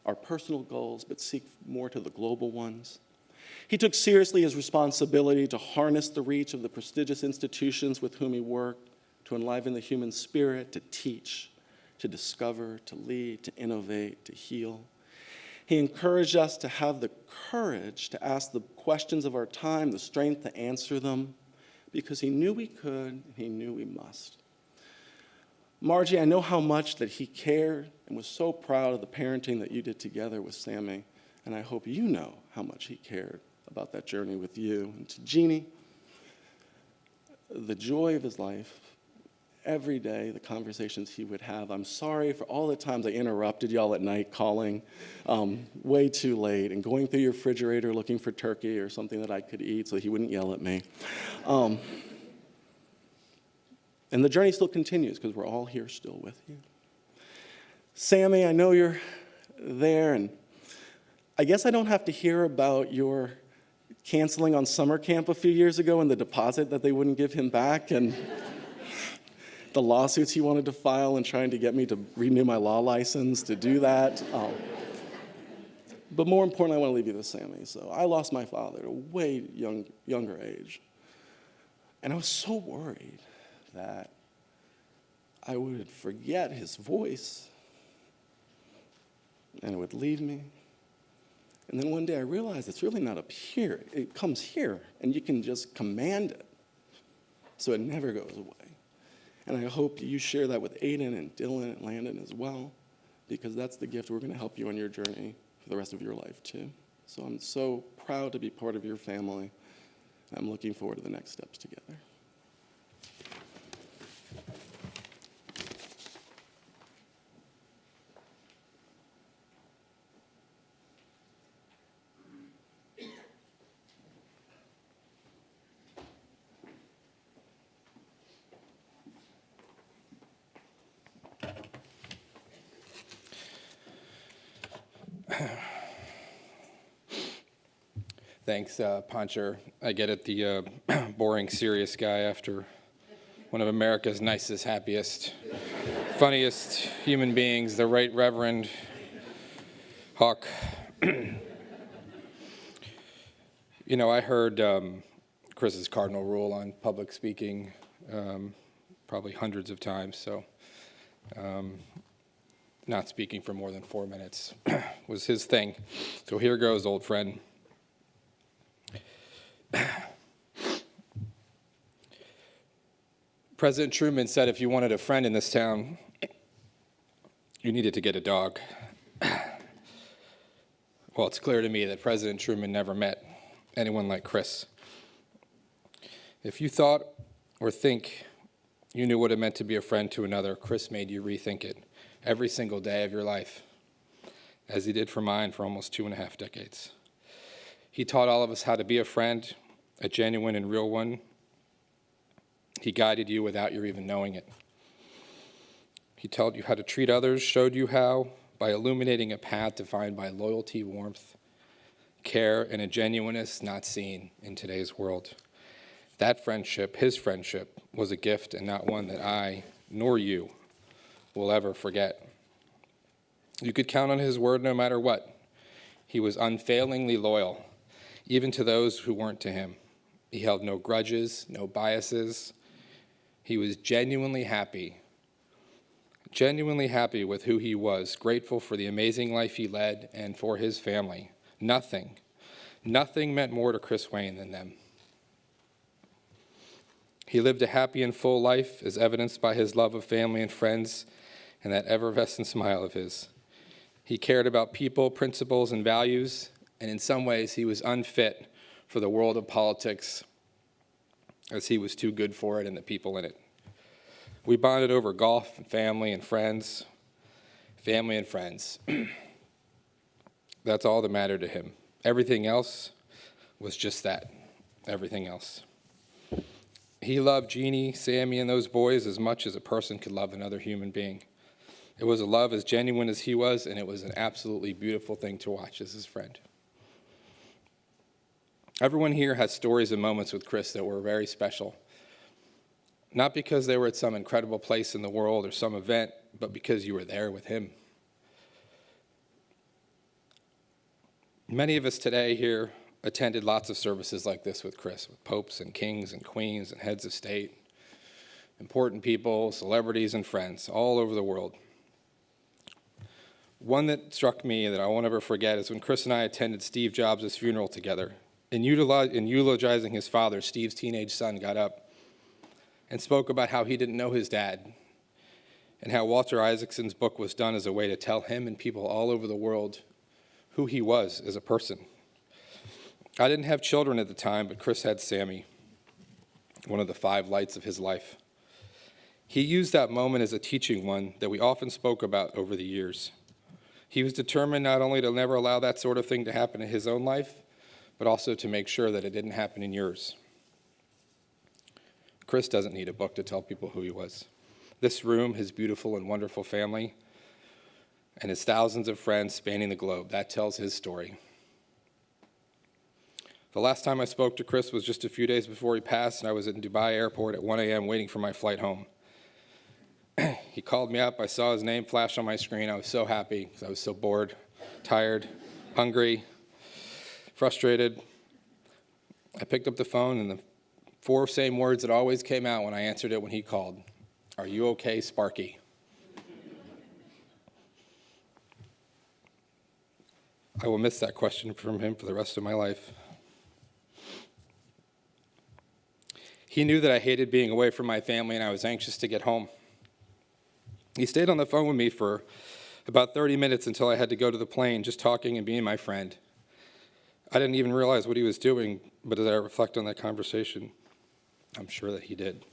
our personal goals, but seek more to the global ones. He took seriously his responsibility to harness the reach of the prestigious institutions with whom he worked, to enliven the human spirit, to teach, to discover, to lead, to innovate, to heal. He encouraged us to have the courage to ask the questions of our time, the strength to answer them, because he knew we could, and he knew we must. Margie, I know how much that he cared and was so proud of the parenting that you did together with Sammy, and I hope you know how much he cared about that journey with you. And to Jeannie, the joy of his life, every day, the conversations he would have. I'm sorry for all the times I interrupted y'all at night calling way too late and going through your refrigerator looking for turkey or something that I could eat so he wouldn't yell at me. And the journey still continues, because we're all here still with you. Sammy, I know you're there, and I guess I don't have to hear about your canceling on summer camp a few years ago and the deposit that they wouldn't give him back, and the lawsuits he wanted to file and trying to get me to renew my law license to do that. But more importantly, I want to leave you with Sammy. So I lost my father at a way younger age. And I was so worried that I would forget his voice and it would leave me. And then one day I realized it's really not up here. It comes here, and you can just command it so it never goes away. And I hope you share that with Aiden and Dylan and Landon as well, because that's the gift we're going to help you on your journey for the rest of your life too. So I'm so proud to be part of your family. I'm looking forward to the next steps together. Thanks, Poncher. I get it, the boring, serious guy after one of America's nicest, happiest, funniest human beings, the Right Reverend Hawk. You know, I heard Chris's cardinal rule on public speaking probably hundreds of times, so not speaking for more than 4 minutes was his thing. So here goes, old friend. President Truman said if you wanted a friend in this town, you needed to get a dog. Well, it's clear to me that President Truman never met anyone like Chris. If you thought or think you knew what it meant to be a friend to another, Chris made you rethink it every single day of your life, as he did for mine for almost 2.5 decades. He taught all of us how to be a friend, a genuine and real one. He guided you without your even knowing it. He taught you how to treat others, showed you how by illuminating a path defined by loyalty, warmth, care, and a genuineness not seen in today's world. That friendship, his friendship, was a gift and not one that I, nor you, will ever forget. You could count on his word no matter what. He was unfailingly loyal, even to those who weren't to him. He held no grudges, no biases. He was genuinely happy with who he was, grateful for the amazing life he led and for his family. Nothing meant more to Chris Wayne than them. He lived a happy and full life, as evidenced by his love of family and friends and that effervescent smile of his. He cared about people, principles, and values, and in some ways he was unfit for the world of politics, as he was too good for it and the people in it. We bonded over golf, and family and friends. Family and friends. That's all that mattered to him. Everything else was just that, everything else. He loved Jeannie, Sammy, and those boys as much as a person could love another human being. It was a love as genuine as he was, and it was an absolutely beautiful thing to watch as his friend. Everyone here has stories and moments with Chris that were very special. Not because they were at some incredible place in the world or some event, but because you were there with him. Many of us today here attended lots of services like this with Chris, with popes and kings and queens and heads of state, important people, celebrities and friends all over the world. One that struck me that I won't ever forget is when Chris and I attended Steve Jobs' funeral together. In eulogizing his father, Steve's teenage son got up and spoke about how he didn't know his dad and how Walter Isaacson's book was done as a way to tell him and people all over the world who he was as a person. I didn't have children at the time, but Chris had Sammy, one of the 5 lights of his life. He used that moment as a teaching one that we often spoke about over the years. He was determined not only to never allow that sort of thing to happen in his own life, but also to make sure that it didn't happen in yours. Chris doesn't need a book to tell people who he was. This room, his beautiful and wonderful family, and his thousands of friends spanning the globe, that tells his story. The last time I spoke to Chris was just a few days before he passed, and I was in Dubai airport at 1 a.m. waiting for my flight home. He called me up. I saw his name flash on my screen. I was so happy because I was so bored, tired, hungry, frustrated. I picked up the phone, and the 4 same words that always came out when I answered it when he called: "Are you okay, Sparky?" I will miss that question from him for the rest of my life. He knew that I hated being away from my family, and I was anxious to get home. He stayed on the phone with me for about 30 minutes until I had to go to the plane, just talking and being my friend. I didn't even realize what he was doing, but as I reflect on that conversation, I'm sure that he did.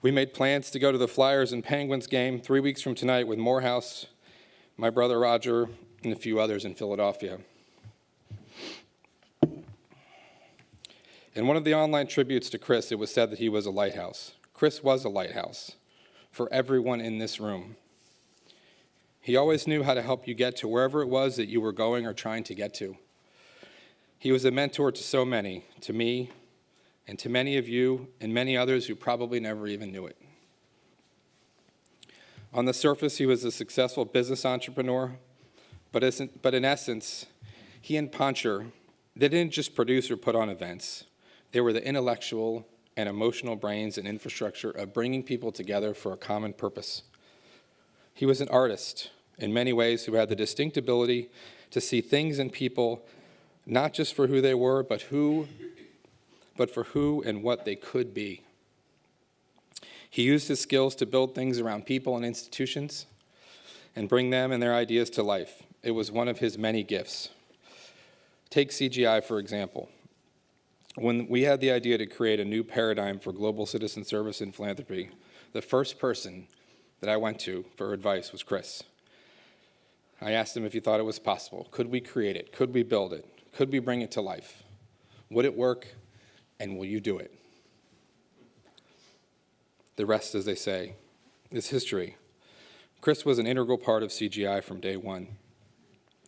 We made plans to go to the Flyers and Penguins game 3 weeks from tonight with Morehouse, my brother Roger, and a few others in Philadelphia. In one of the online tributes to Chris, it was said that he was a lighthouse. Chris was a lighthouse for everyone in this room. He always knew how to help you get to wherever it was that you were going or trying to get to. He was a mentor to so many, to me, and to many of you, and many others who probably never even knew it. On the surface, he was a successful business entrepreneur, but in essence, he and Poncher, they didn't just produce or put on events. They were the intellectual and emotional brains and infrastructure of bringing people together for a common purpose. He was an artist in many ways who had the distinct ability to see things and people not just for who they were, but for who and what they could be. He used his skills to build things around people and institutions and bring them and their ideas to life. It was one of his many gifts. Take CGI, for example. When we had the idea to create a new paradigm for global citizen service and philanthropy, the first person that I went to for advice was Chris. I asked him if he thought it was possible. Could we create it? Could we build it? Could we bring it to life? Would it work? And will you do it? The rest, as they say, is history. Chris was an integral part of CGI from day one.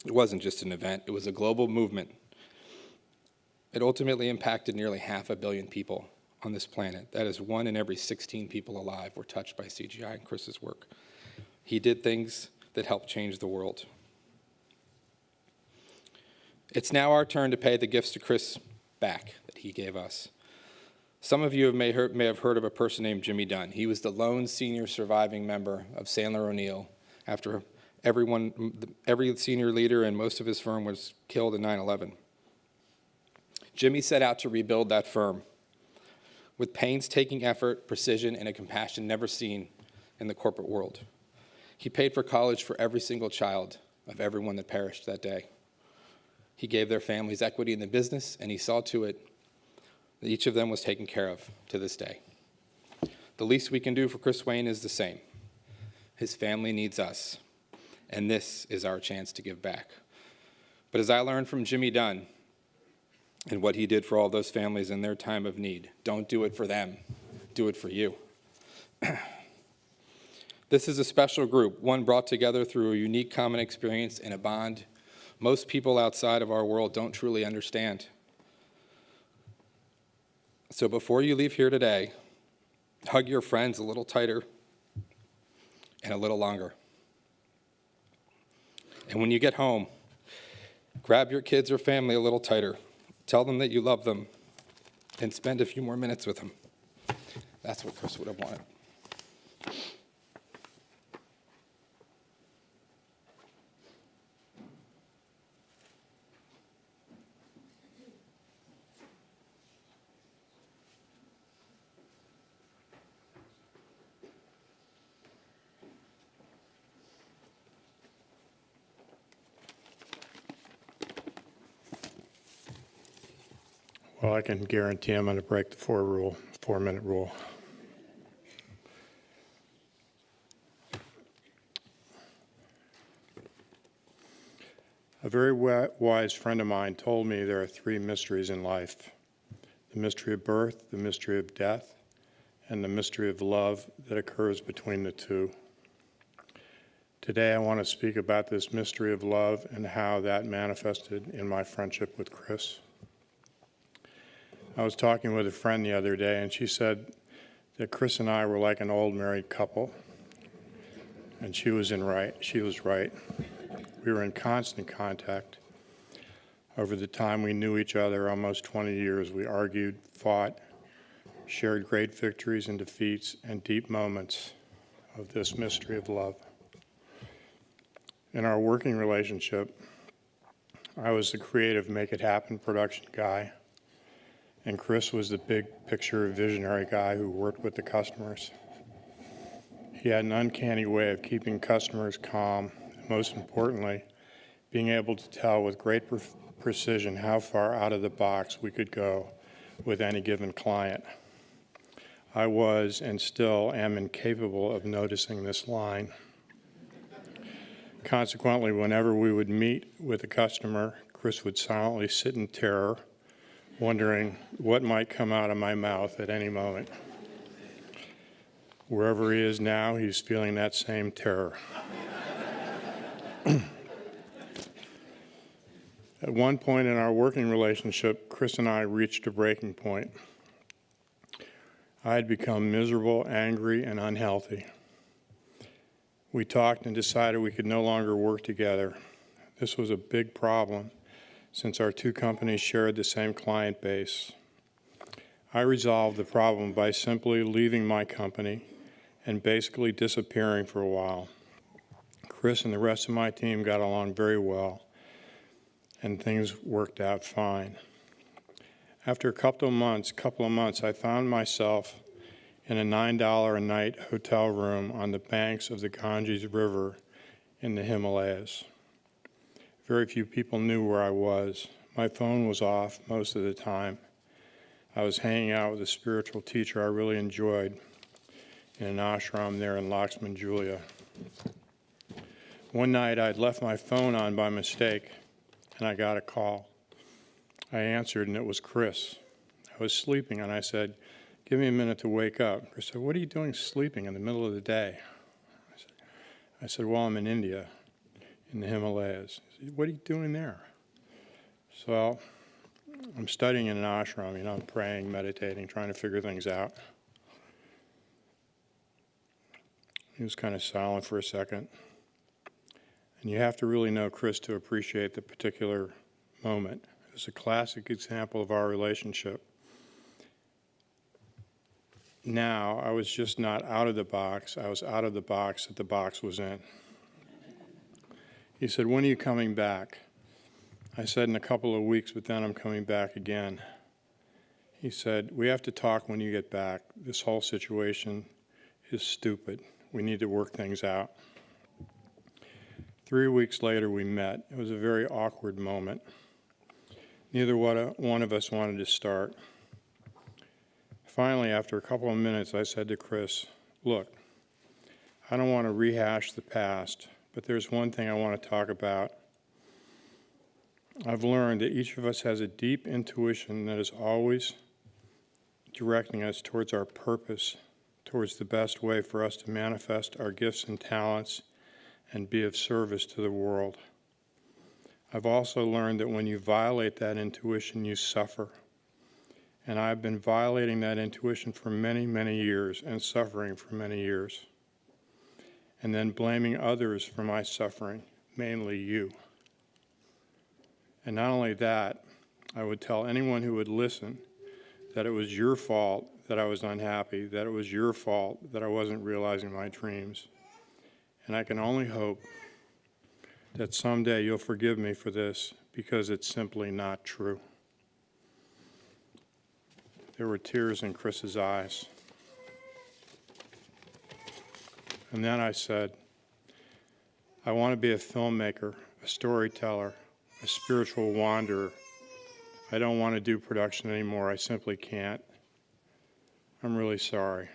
It wasn't just an event, it was a global movement. It ultimately impacted nearly 500 million people on this planet. That is 1 in every 16 people alive were touched by CGI and Chris's work. He did things that helped change the world. It's now our turn to pay the gifts to Chris back that he gave us. Some of you may have heard of a person named Jimmy Dunn. He was the lone senior surviving member of Sandler O'Neill after every senior leader and most of his firm was killed in 9/11. Jimmy set out to rebuild that firm with painstaking effort, precision, and a compassion never seen in the corporate world. He paid for college for every single child of everyone that perished that day. He gave their families equity in the business, and he saw to it that each of them was taken care of to this day. The least we can do for Chris Wayne is the same. His family needs us, and this is our chance to give back. But as I learned from Jimmy Dunn and what he did for all those families in their time of need, don't do it for them, do it for you. This is a special group, one brought together through a unique common experience and a bond most people outside of our world don't truly understand. So before you leave here today, hug your friends a little tighter and a little longer. And when you get home, grab your kids or family a little tighter. Tell them that you love them and spend a few more minutes with them. That's what Chris would have wanted. Well, I can guarantee I'm going to break the 4-minute rule. A very wise friend of mine told me there are 3 mysteries in life: the mystery of birth, the mystery of death, and the mystery of love that occurs between the two. Today, I want to speak about this mystery of love and how that manifested in my friendship with Chris. I was talking with a friend the other day, and she said that Chris and I were like an old married couple, and she was right. We were in constant contact. Over the time we knew each other, almost 20 years, we argued, fought, shared great victories and defeats, and deep moments of this mystery of love. In our working relationship, I was the creative make-it-happen production guy, and Chris was the big picture visionary guy who worked with the customers. He had an uncanny way of keeping customers calm, and most importantly, being able to tell with great precision how far out of the box we could go with any given client. I was and still am incapable of noticing this line. Consequently, whenever we would meet with a customer, Chris would silently sit in terror, wondering what might come out of my mouth at any moment. Wherever he is now, he's feeling that same terror. At one point in our working relationship, Chris and I reached a breaking point. I had become miserable, angry, and unhealthy. We talked and decided we could no longer work together. This was a big problem, since our 2 companies shared the same client base. I resolved the problem by simply leaving my company and basically disappearing for a while. Chris and the rest of my team got along very well, and things worked out fine. After a couple of months, I found myself in a $9 a night hotel room on the banks of the Ganges River in the Himalayas. Very few people knew where I was. My phone was off most of the time. I was hanging out with a spiritual teacher I really enjoyed in an ashram there in Lakshman Julia. One night I'd left my phone on by mistake and I got a call. I answered and it was Chris. I was sleeping and I said, "Give me a minute to wake up." Chris said, "What are you doing sleeping in the middle of the day?" I said, "Well, I'm in India, in the Himalayas." He said, "What are you doing there?" So I'm studying in an ashram, I'm praying, meditating, trying to figure things out. He was kind of silent for a second. And you have to really know Chris to appreciate the particular moment. It was a classic example of our relationship. Now, I was just not out of the box. I was out of the box that the box was in. He said, "When are you coming back?" I said, "In a couple of weeks, but then I'm coming back again." He said, "We have to talk when you get back. This whole situation is stupid. We need to work things out." 3 weeks later, we met. It was a very awkward moment. Neither one of us wanted to start. Finally, after a couple of minutes, I said to Chris, "Look, I don't want to rehash the past, but there's one thing I want to talk about. I've learned that each of us has a deep intuition that is always directing us towards our purpose, towards the best way for us to manifest our gifts and talents and be of service to the world. I've also learned that when you violate that intuition, you suffer. And I've been violating that intuition for many, many years and suffering for many years. And then blaming others for my suffering, mainly you. And not only that, I would tell anyone who would listen that it was your fault that I was unhappy, that it was your fault that I wasn't realizing my dreams. And I can only hope that someday you'll forgive me for this because it's simply not true." There were tears in Chris's eyes. And then I said, "I want to be a filmmaker, a storyteller, a spiritual wanderer. I don't want to do production anymore. I simply can't. I'm really sorry."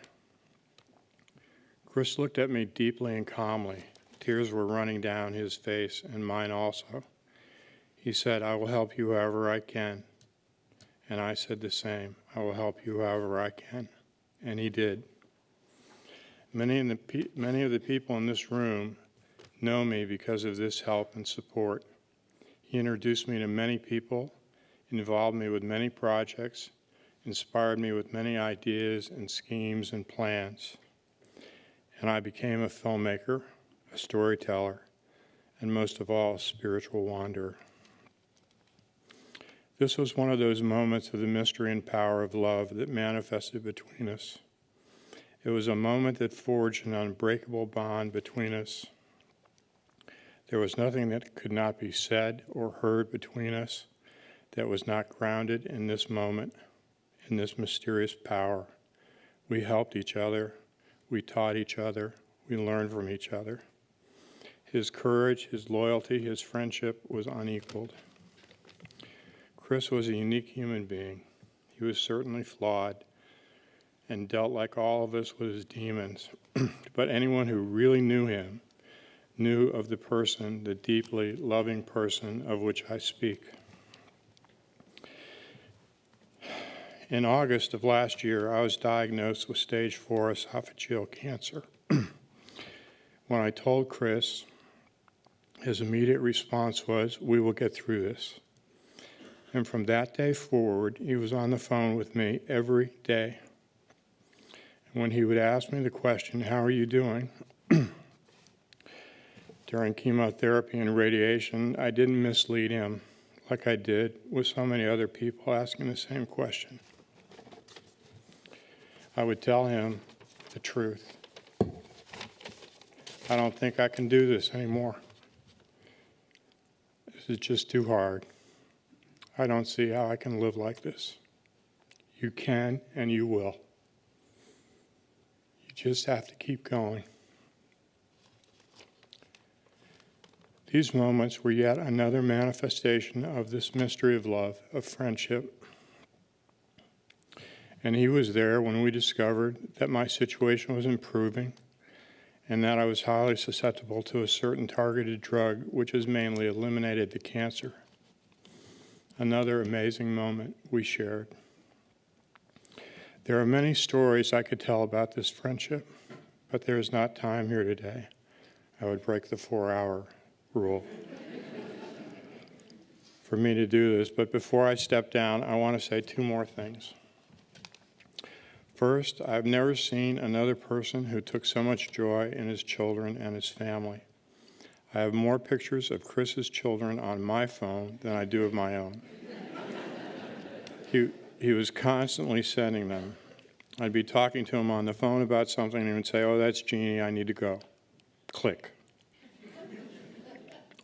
Chris looked at me deeply and calmly. Tears were running down his face and mine also. He said, "I will help you however I can." And I said the same. "I will help you however I can." And he did. Many of the people in this room know me because of this help and support. He introduced me to many people, involved me with many projects, inspired me with many ideas and schemes and plans. And I became a filmmaker, a storyteller, and most of all, a spiritual wanderer. This was one of those moments of the mystery and power of love that manifested between us. It was a moment that forged an unbreakable bond between us. There was nothing that could not be said or heard between us that was not grounded in this moment, in this mysterious power. We helped each other. We taught each other. We learned from each other. His courage, his loyalty, his friendship was unequaled. Chris was a unique human being. He was certainly flawed and dealt like all of us with his demons. But anyone who really knew him knew of the person, the deeply loving person of which I speak. In August of last year, I was diagnosed with stage 4 esophageal cancer. When I told Chris, his immediate response was, "We will get through this." And from that day forward, he was on the phone with me every day. And when he would ask me the question, "How are you doing?" during chemotherapy and radiation, I didn't mislead him like I did with so many other people asking the same question. I would tell him the truth. "I don't think I can do this anymore. This is just too hard. I don't see how I can live like this." "You can and you will." You just have to keep going. These moments were yet another manifestation of this mystery of love, of friendship. And he was there when we discovered that my situation was improving and that I was highly susceptible to a certain targeted drug which has mainly eliminated the cancer. Another amazing moment we shared. There are many stories I could tell about this friendship, but there is not time here today. I would break the 4-hour rule for me to do this. But before I step down, I want to say 2 more things. First, I've never seen another person who took so much joy in his children and his family. I have more pictures of Chris's children on my phone than I do of my own. He was constantly sending them. I'd be talking to him on the phone about something and he would say, "Oh, that's Jeannie, I need to go." Click.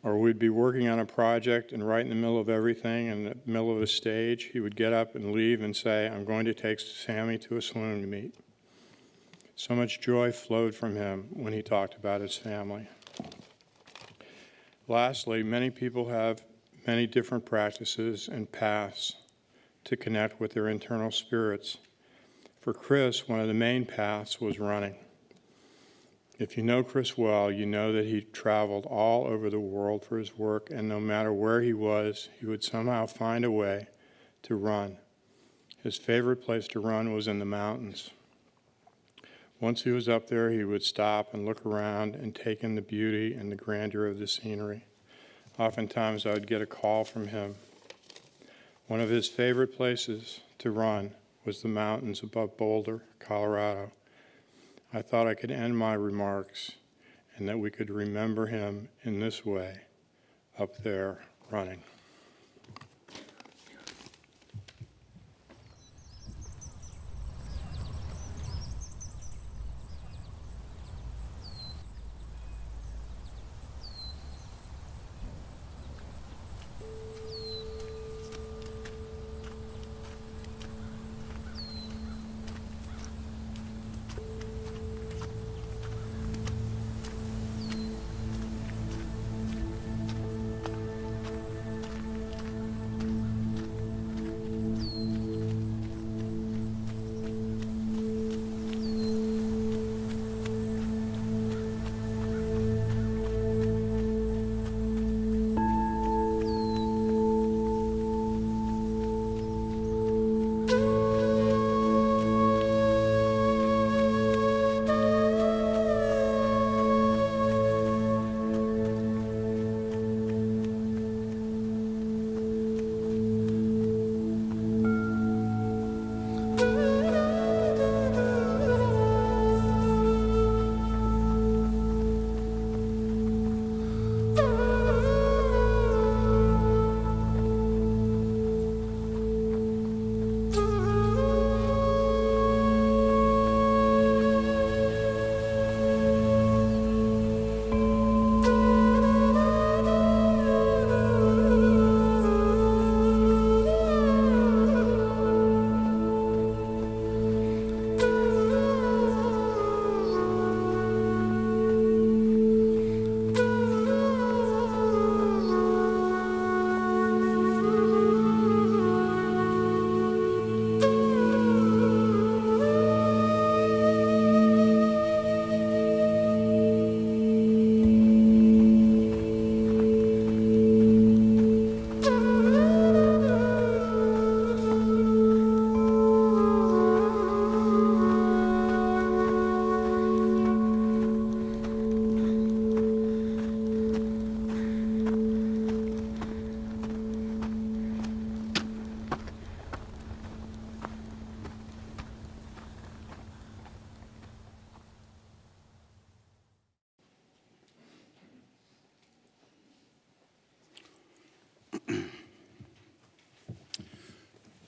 Or we'd be working on a project and right in the middle of everything, in the middle of a stage, he would get up and leave and say, "I'm going to take Sammy to a saloon to meet." So much joy flowed from him when he talked about his family. Lastly, many people have many different practices and paths to connect with their internal spirits. For Chris, one of the main paths was running. If you know Chris well, you know that he traveled all over the world for his work, and no matter where he was, he would somehow find a way to run. His favorite place to run was in the mountains. Once he was up there, he would stop and look around and take in the beauty and the grandeur of the scenery. Oftentimes, I would get a call from him. One of his favorite places to run was the mountains above Boulder, Colorado. I thought I could end my remarks and that we could remember him in this way, up there running.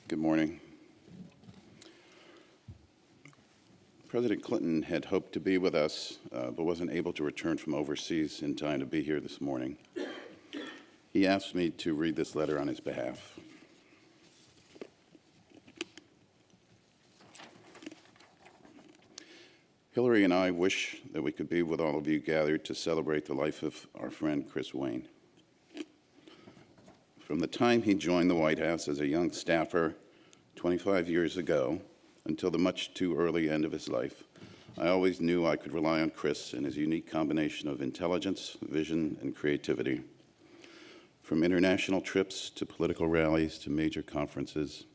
Good morning. President Clinton had hoped to be with us, but wasn't able to return from overseas in time to be here this morning. He asked me to read this letter on his behalf. Hillary and I wish that we could be with all of you gathered to celebrate the life of our friend Chris Wayne. From the time he joined the White House as a young staffer 25 years ago until the much too early end of his life, I always knew I could rely on Chris and his unique combination of intelligence, vision, and creativity. From international trips to political rallies to major conferences,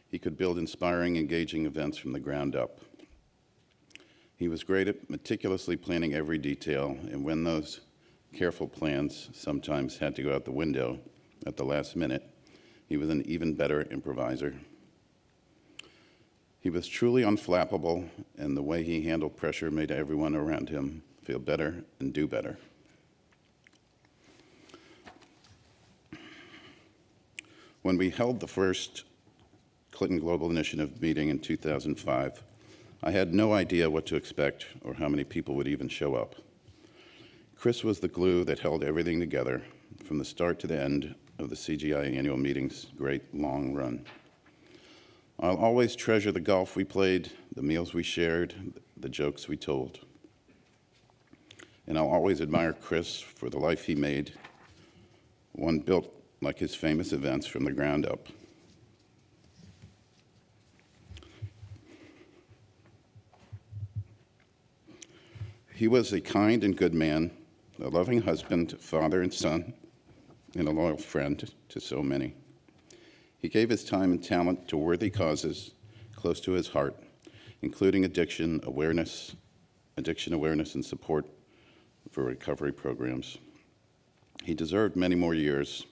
he could build inspiring, engaging events from the ground up. He was great at meticulously planning every detail, and when those careful plans sometimes had to go out the window at the last minute, he was an even better improviser. He was truly unflappable, and the way he handled pressure made everyone around him feel better and do better. When we held the first Clinton Global Initiative meeting in 2005, I had no idea what to expect or how many people would even show up. Chris was the glue that held everything together from the start to the end of the CGI annual meeting's great long run. I'll always treasure the golf we played, the meals we shared, the jokes we told. And I'll always admire Chris for the life he made, one built like his famous events from the ground up. He was a kind and good man, a loving husband, father and son, and a loyal friend to so many. He gave his time and talent to worthy causes close to his heart, including addiction awareness and support for recovery programs. He deserved many more years,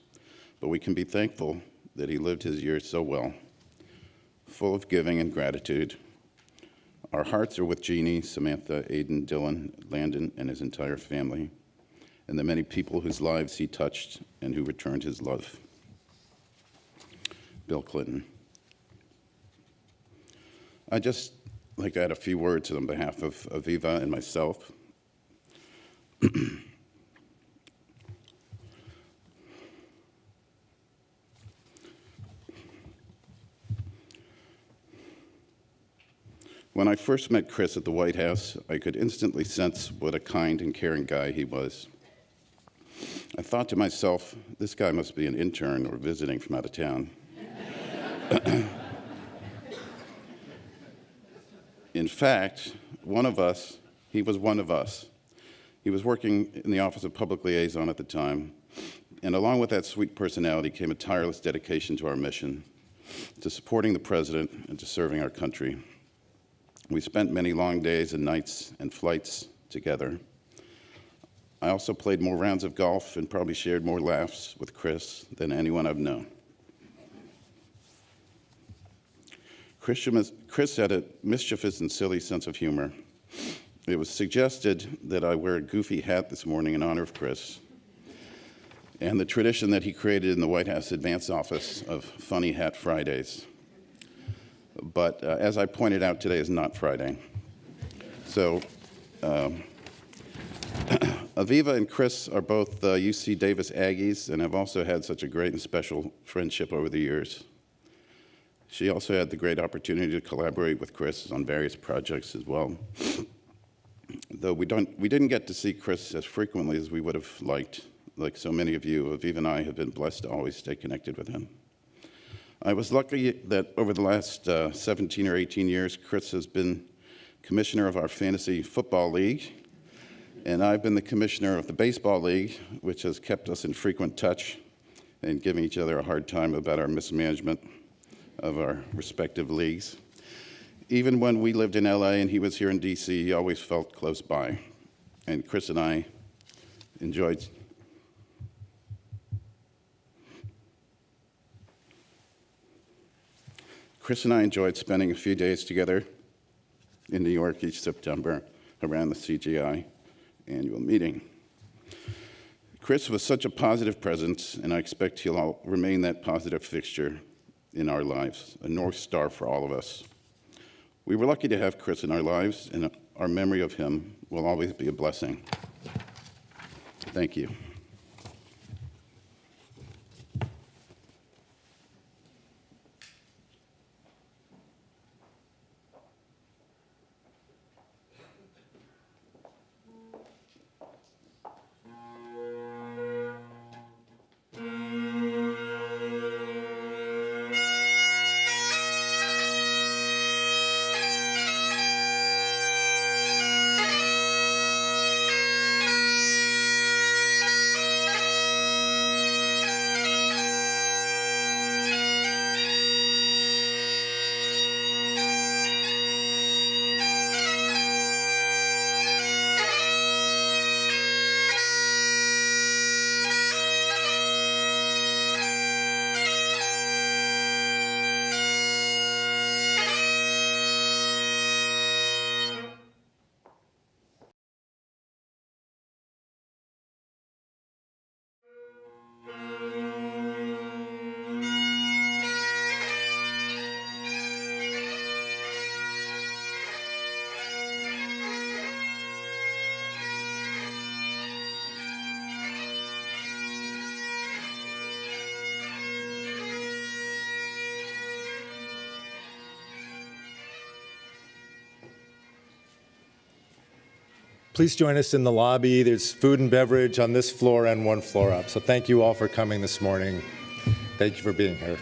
but we can be thankful that he lived his years so well, full of giving and gratitude. Our hearts are with Jeannie, Samantha, Aiden, Dylan, Landon, and his entire family, and the many people whose lives he touched and who returned his love. Bill Clinton. I'd just like to add a few words on behalf of Aviva and myself. When I first met Chris at the White House, I could instantly sense what a kind and caring guy he was. I thought to myself, this guy must be an intern or visiting from out of town. In fact, he was one of us. He was working in the Office of Public Liaison at the time, and along with that sweet personality came a tireless dedication to our mission, to supporting the president and to serving our country. We spent many long days and nights and flights together. I also played more rounds of golf and probably shared more laughs with Chris than anyone I've known. Chris had a mischievous and silly sense of humor. It was suggested that I wear a goofy hat this morning in honor of Chris and the tradition that he created in the White House Advance Office of Funny Hat Fridays. But as I pointed out, today is not Friday. So Aviva and Chris are both UC Davis Aggies and have also had such a great and special friendship over the years. She also had the great opportunity to collaborate with Chris on various projects as well. Though we didn't get to see Chris as frequently as we would have liked, like so many of you, Aviva and I have been blessed to always stay connected with him. I was lucky that over the last 17 or 18 years, Chris has been commissioner of our fantasy football league, and I've been the commissioner of the baseball league, which has kept us in frequent touch and giving each other a hard time about our mismanagement of our respective leagues. Even when we lived in LA and he was here in DC, he always felt close by. And Chris and I enjoyed spending a few days together in New York each September around the CGI annual meeting. Chris was such a positive presence, and I expect he'll remain that positive fixture in our lives, a North Star for all of us. We were lucky to have Chris in our lives, and our memory of him will always be a blessing. Thank you. please join us in the lobby. There's food and beverage on this floor and one floor up. So thank you all for coming this morning. Thank you for being here.